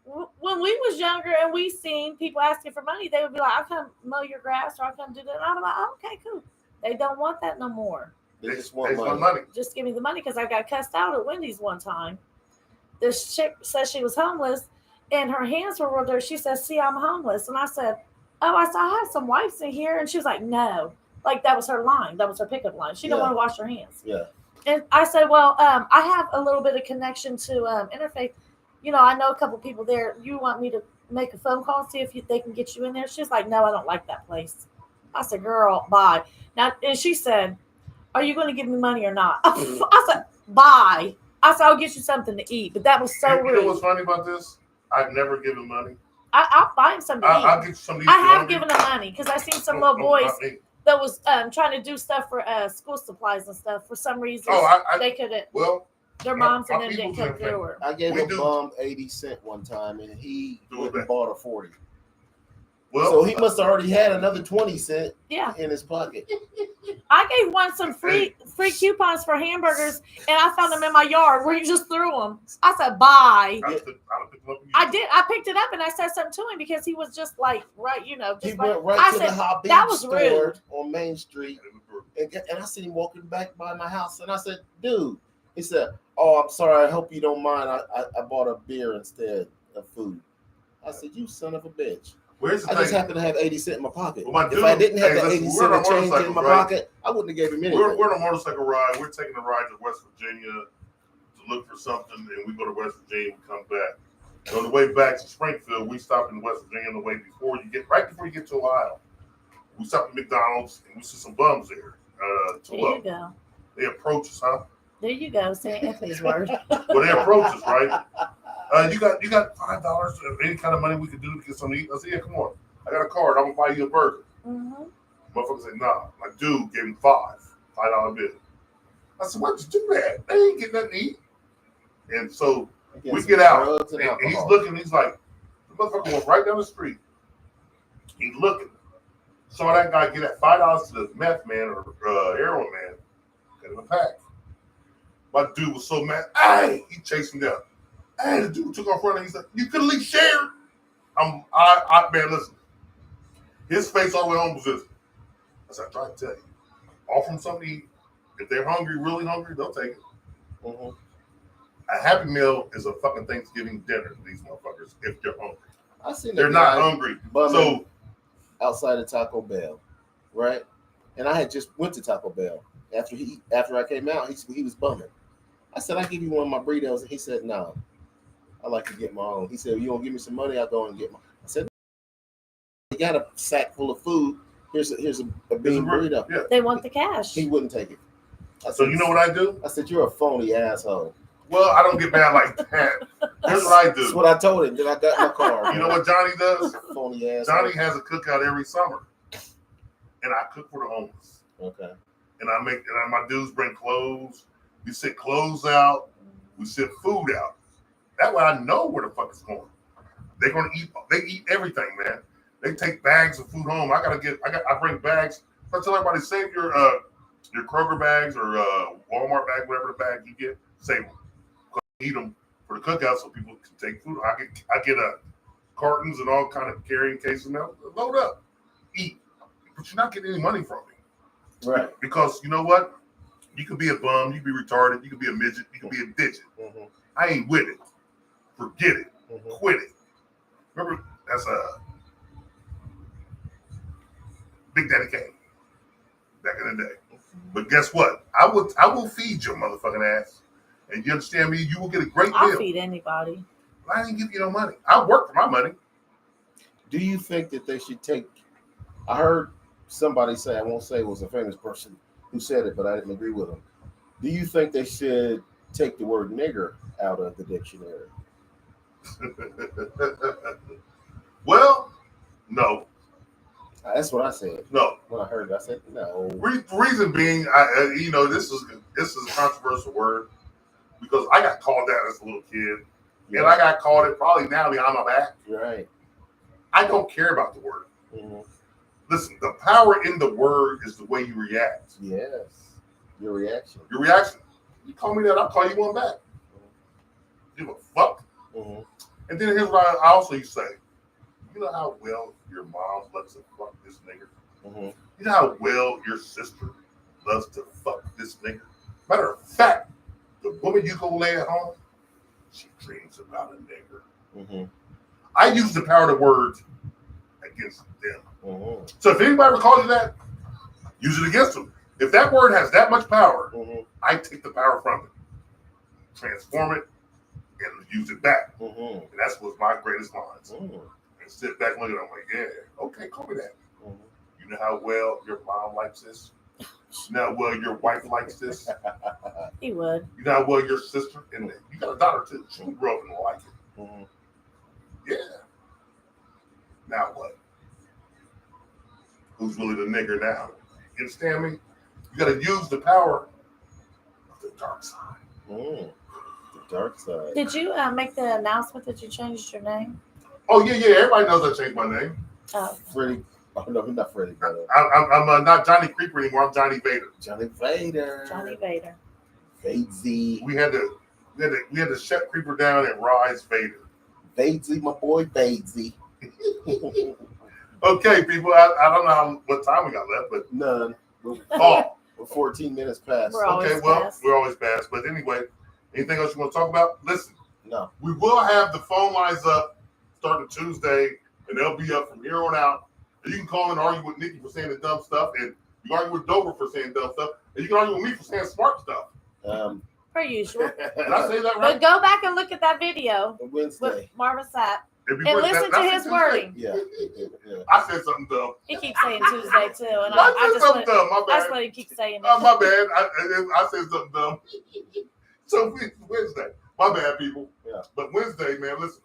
when we was younger and we seen people asking for money, they would be like, "I'll come mow your grass or I'll come do that." And I'm like, oh, "Okay, cool." They don't want that no more. They just want money. Just give me the money because I got cussed out at Wendy's one time. This chick said she was homeless and her hands were real dirty. She said, "See, I'm homeless," and I said, "Oh, I have some wipes in here," and she was like, "No." Like that was her line. That was her pickup line. She don't want to wash her hands. Yeah. And I said, "Well, I have a little bit of connection to Interfaith. You know, I know a couple people there. You want me to make a phone call and see if they can get you in there?" She's like, "No, I don't like that place." I said, "Girl, bye." Now, and she said, "Are you going to give me money or not?" I said, "Bye." I said, "I'll get you something to eat." But that was so rude. You know what's funny about this? I've never given money. I'll buy him something to eat. I'll get you something to eat. I have given him money because I seen some little boys that was trying to do stuff for school supplies and stuff. For some reason, they couldn't. Well, their moms and them didn't come through her. I gave a bum 80 cents one time, and he went and bought a 40. Well, so he must have already had another 20 cents in his pocket. I gave one some free coupons for hamburgers, and I found them in my yard where he just threw them. I said, "Bye." I did. I picked it up and I said something to him because he was just like, right, you know. Just he like, went right to the Hobby that was store rude. On Main Street, and I seen him walking back by my house, and I said, "Dude," he said, "Oh, I'm sorry. I hope you don't mind. I bought a beer instead of food." I said, "You son of a bitch." I just happened to have 80 cents in my pocket. Well, if I didn't have the 80 cents of change in my pocket, I wouldn't have gave him anything. We're on a motorcycle ride. We're taking a ride to West Virginia to look for something, and we go to West Virginia and come back. And on the way back to Springfield, we stop in West Virginia on the way before you get to Ohio. We stop at McDonald's and we see some bums there. There you go. They approach us, huh? There you go, saying Anthony's word. Well, they approach us, right? You got $5 any kind of money we could do to get something to eat? I said, "Yeah, come on. I got a card. I'm gonna buy you a burger." Mm-hmm. Motherfucker said, "Nah." My dude gave him $5 bill. I said, "Why'd you do that? They ain't getting nothing to eat." And so we get out, and he's looking. He's like, the motherfucker went right down the street. He's looking. Saw that guy get that $5 to the meth man or heroin man. Got him a pack. My dude was so mad. Hey, he chased him down. Hey, the dude took off running. He said, "You could at least share." Man, listen. His face all the way home was visible. I said, "I try to tell you. Offer them something to eat. If they're hungry, really hungry, they'll take it." Mm-hmm. A Happy Meal is a fucking Thanksgiving dinner to these motherfuckers if they're hungry. They're not hungry. So outside of Taco Bell, right? And I had just went to Taco Bell. After I came out, he was bumming. I said, "I give you one of my burritos," and he said, "No, I like to get my own." He said, "You gonna give me some money? I'll go and get my." I said, "You got a sack full of food. Here's a bean burrito." Yeah. They want the cash. He wouldn't take it. So you know what I do? I said, "You're a phony asshole." Well, I don't get mad like that. Here's what I That's do. what I told him. Then I got in my car. You know what Johnny does? Phony asshole. Johnny has a cookout every summer, and I cook for the homeless. Okay. And my dudes bring clothes. We sit clothes out. We sit food out. That way I know where the fuck it's going. They're gonna eat. They eat everything, man. They take bags of food home. I bring bags. I tell everybody, save your Kroger bags or Walmart bag, whatever the bag you get, save them. Eat them for the cookout so people can take food. I get cartons and all kind of carrying cases now. Load up, eat, but you're not getting any money from me, Right? Because you know what? You could be a bum, you could be retarded, you could be a midget, you could be a digit. Mm-hmm. I ain't with it. Forget it. Mm-hmm. Quit it. Remember, that's Big Daddy Kane back in the day. But guess what? I will feed your motherfucking ass. And you understand me? You will get a great I'll meal. feed anybody. I didn't give you no money. I work for my money. Do you think that they should take? I heard somebody say, I won't say it was a famous person who said it, but I didn't agree with him. Do you think they should take the word nigger out of the dictionary? Well, no. That's what I said. No. When I heard it, I said no. Reason being, this is a controversial word because I got called that as a little kid, and I got called it probably now behind my back. Right. I don't care about the word. Mm-hmm. Listen, the power in the word is the way you react. Yes. Your reaction. Your reaction. You call me that, I'll call you one back. Give a fuck. Mm-hmm. And then here's what I also used to say. You know how well your mom loves to fuck this nigger? Mm-hmm. You know how well your sister loves to fuck this nigger? Matter of fact, the woman you go lay at home, she dreams about a nigger. Mm-hmm. I use the power of the words against them. Mm-hmm. So if anybody calls you that, use it against them. If that word has that much power, Mm-hmm. I take the power from it, transform it, and use it back. Mm-hmm. And that's what's my greatest lines. Mm-hmm. And sit back and look at it, I'm like, yeah, okay, call me that. Mm-hmm. You know how well your mom likes this? You know how well your wife likes this? He would. You know how well your sister, and you got a daughter too. She grew up and like it. Mm-hmm. Yeah. Now what? Who's really the nigger now? You understand me? You got to use the power of the dark side. Mm. The dark side. Did you make the announcement that you changed your name? Oh, yeah. Everybody knows I changed my name. Oh. Freddie. Oh, no, not Freddie. I'm not Johnny Creeper anymore. I'm Johnny Vader. Johnny Vader. Johnny Vader. Vadesy. We had to shut Creeper down and rise Vader. Vadesy, my boy Vadesy. Okay, people. I don't know what time we got left, but None. oh, We're 14 minutes past. We're always okay. Well, fast. we're always fast. But anyway, anything else you want to talk about? Listen, No. we will have the phone lines up starting Tuesday, and they'll be up from here on out. And you can call and argue with Nikki for saying the dumb stuff, and you can argue with Dover for saying dumb stuff, and you can argue with me for saying smart stuff. Per usual. Did I say that But right? go back and look at that video with Wednesday. Marvin Sapp And and listen to his wording. Yeah. I said something dumb. He keeps saying Tuesday too, and I I said just something let, dumb. My I just bad. let him keep saying Oh, it. my bad. I said something dumb. So Wednesday. My bad, people. Yeah. But Wednesday, man, listen.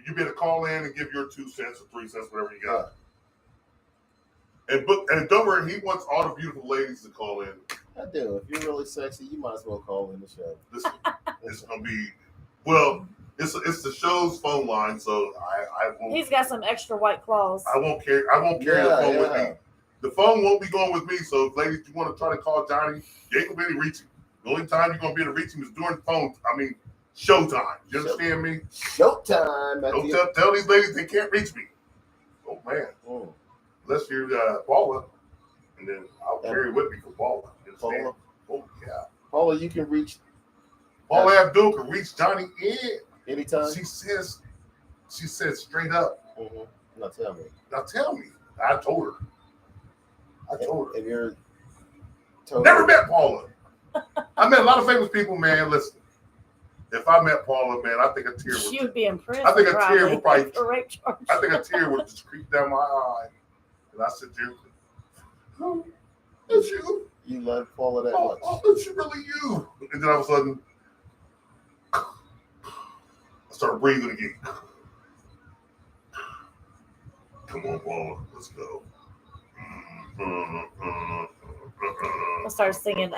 You better call in and give your 2 cents or 3 cents, whatever you got. And Dover, he wants all the beautiful ladies to call in. I do. If you're really sexy, you might as well call in the show. Listen, it's gonna be it's the show's phone line, so I won't. He's got some extra white claws. I won't carry the phone with Yeah. me. The phone won't be going with me. So if ladies, you want to try to call Johnny, you ain't gonna be able to reach him. The only time you're gonna be able to reach him is during showtime. You understand me? Showtime. Don't tell these ladies they can't reach me. Oh man. Mm. Unless you're Paula, and then I'll carry with me for Paula. You understand? Paula. Oh yeah. Paula, you can reach Paula Abdul can reach Johnny in. anytime. She says straight up. Mm-hmm. Now tell me. Now tell me. I told her. And you're Totally. Never met Paula. I met a lot of famous people, man. Listen, if I met Paula, man, I think a tear She would. would be in prison. I think a tear would probably. for rape charges. I think a tear would just creep down my eye, and I sit there. Oh, it's you. You love Paula that Oh, much. oh, it's really you. And then all of a sudden, I started breathing again. Come on, Paula, let's go. I started singing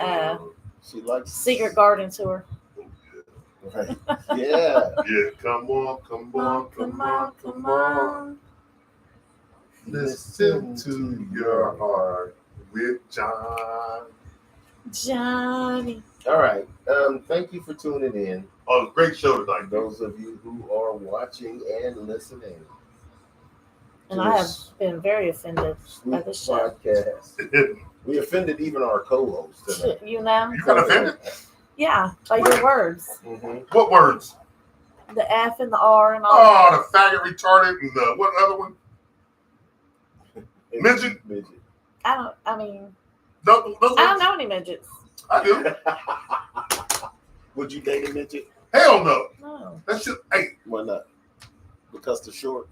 She likes Secret Garden to her. Right. Yeah. Yeah, come on, come on, come on, come on. Listen to your heart with John. Johnny. All right. Thank you for tuning in. Oh, great show tonight. Those of you who are watching and listening. And to I have this been very offended sweet by this show. podcast. We offended even our co-host tonight. You know? You got offended? Yeah, by your words. Mm-hmm. What words? The F and the R and all Oh, the faggot, retarded, and the what other one? Midget? Midget. that. I mean, Those I don't words? know any midgets. I do. Would you date a midget? Hell no. No. That shit. Hey, Why not? Because they're short.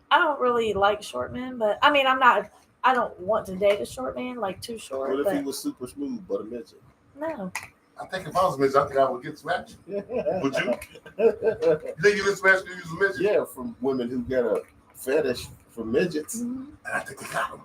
I don't really like short men, but I mean, I don't want to date a short man, like too short. What if But he was super smooth but a midget? no. I think if I was a midget, I think I would get smashed. Would you? You think you get smashed because you was a midget? Yeah, from women who got a fetish for midgets. Mhm. And I think they got them.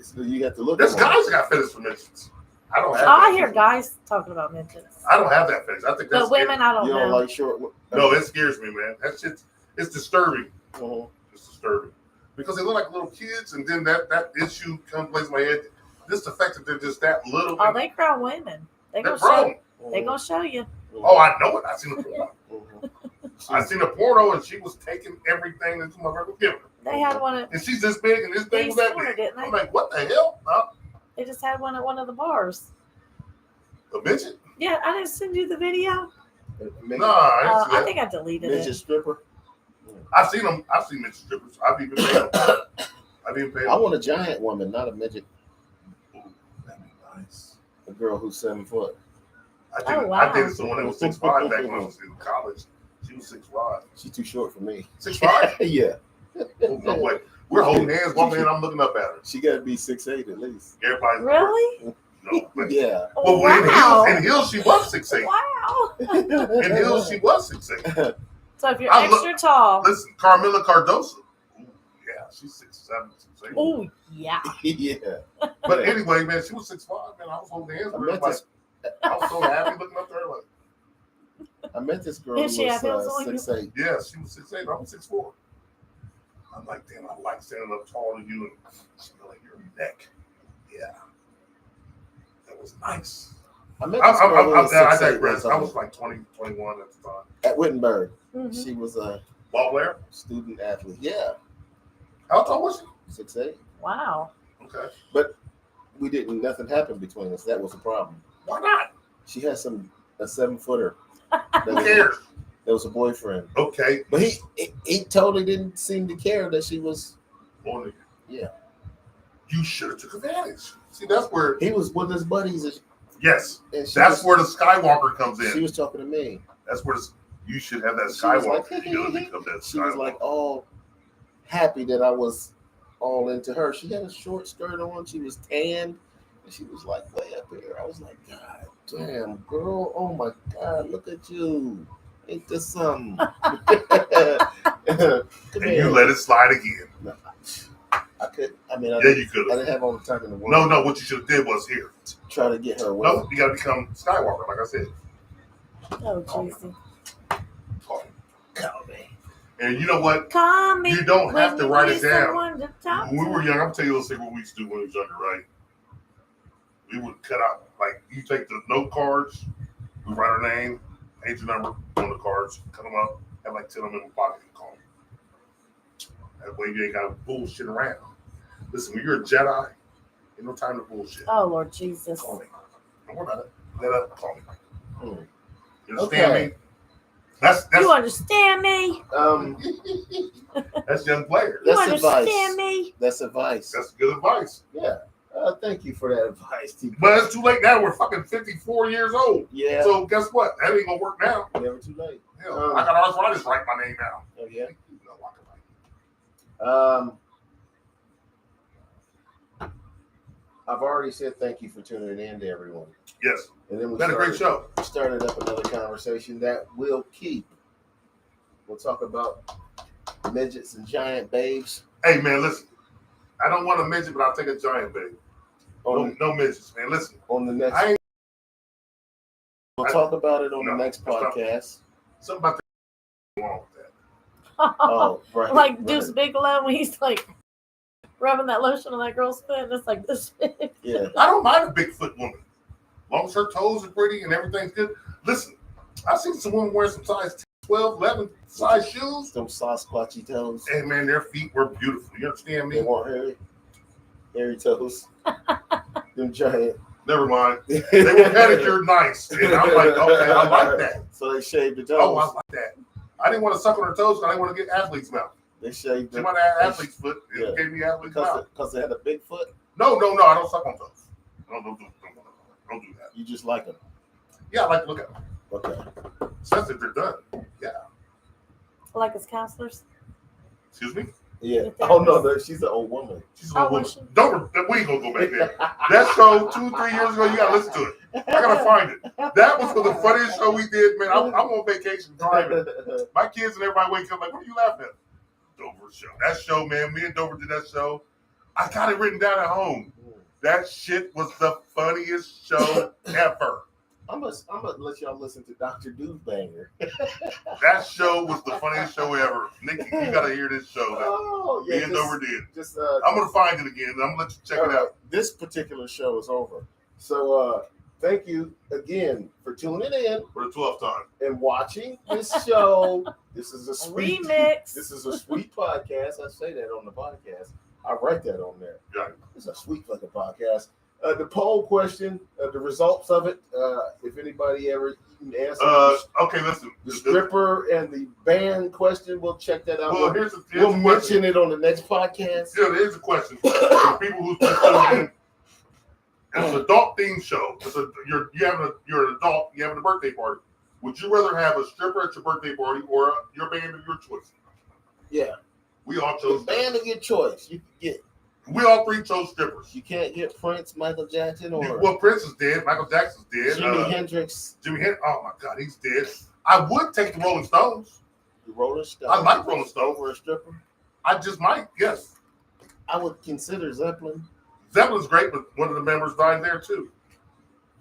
So you have to look There's at them. guys that got fetish for midgets. I don't have Oh, I that. hear guys talking about midgets. I don't have that fetish. I think that's But women, I don't You don't know. like short women? No, it scares me, man. That shit's it's disturbing. Mhm. It's disturbing. Because they look like little kids, and then that issue comes plays in my head. This the fact that they're just that little. Oh, they grown women. They they're gonna show. grown. They gonna show you. Oh, I know it. I seen a porno. Mhm. I seen a porno, and she was taking everything that my mother was giving her. They had one at. And she's this big, and this They thing was that scored, big. didn't they? I'm like, what the hell? Huh? They just had one at one of the bars. A midget? Yeah, I didn't send you the video. Midget, Nah, I didn't see I that. think I deleted midget it. stripper. I've seen them. I've seen midget strippers. I've even paid them. I've even paid them. I want a giant woman, not a midget. Ooh, that'd be nice. A girl who's 7 foot. I wow. dated someone that was 6'5" back when I was in college. She was 6'5". She's too short for me. 6'5"? Yeah. Oh, no way. We're holding hands, walking in. I'm looking up at her. She got to be 6'8" at least. Everybody's Really? No, but, Yeah. well, Wow. in heels, she was 6'8". Wow. In heels, she was 6'8". So if you're I extra tall, Listen, Carmilla Cardoso. Ooh, yeah, she's 6'7", 6'8". oh yeah. Yeah. But anyway, man, she was 6'5". Man, I was holding hands I with her. met Like, this, I was so happy looking up to her. Like, I met this girl who Did she have heels was on you? 6'8". yeah, she was 6'8". I was 6'4". I'm like, damn, I like standing up taller than you and smelling your neck. Yeah, that was nice. I met this girl who was I 6'8" digress. one I time was like 20, 21 at the time. at Wittenberg. Mhm. She was a Ball player? student athlete. Yeah. How tall was she? 6'8". Wow. Okay. We didn't, nothing happened between us. That was the problem. Why not? She had a 7-footer. Who cares? That was a boyfriend. Okay. But he totally didn't seem to care that she was. Only. Yeah. You should have took advantage. See, that's where. He was with his buddies, Yes, and she that's was, where the Skywalker comes she in. was talking to me. That's where you should have that She was Skywalker. like- You gotta become that She was Skywalker. like all happy that I was all into her. She had a short skirt on. She was tan, and she was like way up here. I was like, God damn, girl! Oh my God, look at you! Ain't this something? Come And here. you let it slide again. I could. I mean, I, Yeah, you could I have. didn't have all the time in the world. No, what you should have did was here. Try to get her away. No, you gotta become Skywalker, like I said. Oh, Juicy. Call me. And you know what? Call me. You don't have when to you write need it down. someone to talk When we to. were young, I'm tell you a little secret what we used to do when we was younger, right? We would cut out, like, you take the note cards, we write our name, page number on the cards, cut them up, have like 10 of them in the pocket and call them. That way you ain't got to bullshit around. Listen, when you're a Jedi, ain't no time to bullshit. Oh, Lord Jesus. Call me. Don't worry about it. Let up, call me. Hmm. You understand Okay. me? That's You understand me? that's young player. You That's understand advice. me? That's advice. That's good advice. Yeah. Thank you for that advice, T. But it's too late now. We're fucking 54 years old. Yeah. So guess what? That ain't gonna work now. Never too late. Hell, I got arthritis. Write my name now. Oh yeah. No, I can write. I've already said thank you for tuning in to everyone. Yes. And then we Had a great show. started up another conversation that will keep. We'll talk about midgets and giant babes. Hey man, listen. I don't want a midget, but I'll take a giant baby. No midgets, man. Listen. On the next, we'll talk about it on the next podcast. Something about the wrong with that. Oh, right. Like Deuce Bigelow when he's like rubbing that lotion on that girl's foot, and it's like this big. Yeah. I don't mind a Bigfoot woman. As long as her toes are pretty and everything's good. Listen, I've seen some women wear some size 10, 12, 11 size shoes. Some Sasquatchy toes. And man, their feet were beautiful. You understand They me? want hairy toes. Them giant. Never mind. They were manicured nice. And I'm like, okay, I like that. So they shaved the toes. Oh, I like that. I didn't want to suck on her toes because I didn't want to get athlete's mouth. They shaved She the might have had athlete's foot. It Yeah. gave me athlete's mouth. because they had a big foot. No, I don't suck on toes. Don't do that. You just like them. Yeah, I like to look at them. Okay. Especially if they're done. Yeah. Like his counselors. Excuse me? Yeah. Oh no, she's an old woman. She's an old woman. We ain't gonna go back there. That show 2-3 years ago, you gotta listen to it. I gotta find it. That was the funniest show we did, man. I'm on vacation driving. My kids and everybody wake up like, what are you laughing at? Dover show. That show, man. Me and Dover did that show. I got it written down at home. That shit was the funniest show ever. I'm gonna let y'all listen to Dr. Doofbanger. That show was the funniest show ever. Nikki, you gotta hear this show. Oh yeah. Me and Dover did. Just I'm gonna find it again. I'm gonna let you check it out. This particular show is over. So thank you again for tuning in For the 12th time. and watching this show. This is a sweet Remix. This is a sweet podcast. I say that on the podcast. I write that on there. Yeah. It's a sweet fucking podcast. The poll question, the results of it, if anybody ever even answered Okay, listen. the stripper and the band question, we'll check that out. Well, we'll mention it on the next podcast. Yeah, there's a question for people who's been tuning in. It's an adult themed show. You're an adult. You having a birthday party. Would you rather have a stripper at your birthday party or your band of your choice? Yeah, We all the chose. band of your choice. You can get. We all three chose strippers. You can't get Prince, Michael Jackson, or Well, Prince is dead. Michael Jackson's dead. Jimi Hendrix. Jimi Hendrix. Oh my God, he's dead. I would take the Rolling Stones. The Rolling Stones. I like Rolling Stones. Over a stripper. I just might. Yes. I would consider Zeppelin. Zeppelin's great, but one of the members died there too.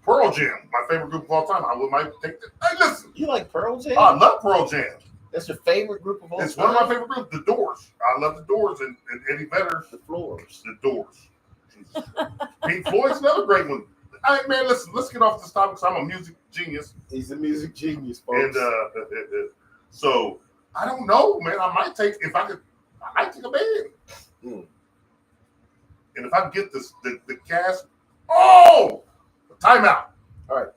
Pearl Jam, my favorite group of all time. Might take that. Hey, listen. You like Pearl Jam? I love Pearl Jam. That's your favorite group of all time? It's one of my favorite groups. The Doors. I love the Doors and Eddie Vedder. The Floors. The Doors. Pink Floyd's another great one. All right, man. Listen, let's get off this topic. Because I'm a music genius, He's a music genius, folks. and so I don't know, man. I might take a band. And if I get the cast, timeout. All right.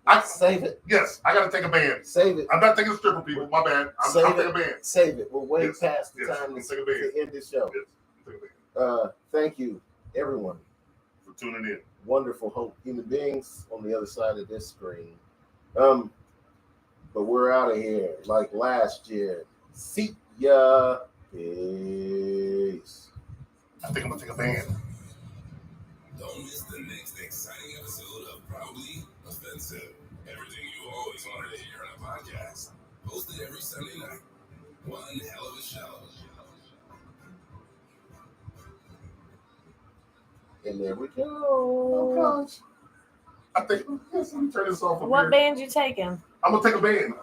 I Save it. Yes, I got to take a band. Save it. I'm not taking a stripper, people. My bad. I'm taking a band. Save it. We're way Yes, past the yes, time let's take a band. to end this show. Yes, take a band. Thank you, everyone. For tuning in. Wonderful human beings on the other side of this screen. But we're out of here like last year. See ya. Peace. I think I'm gonna take a band. Don't miss the next exciting episode of Probably Offensive. Everything you always wanted to hear on a podcast. Posted every Sunday night. One hell of a show. And there we go. Oh gosh. I think let me turn this off. What band you taking? I'm gonna take a band.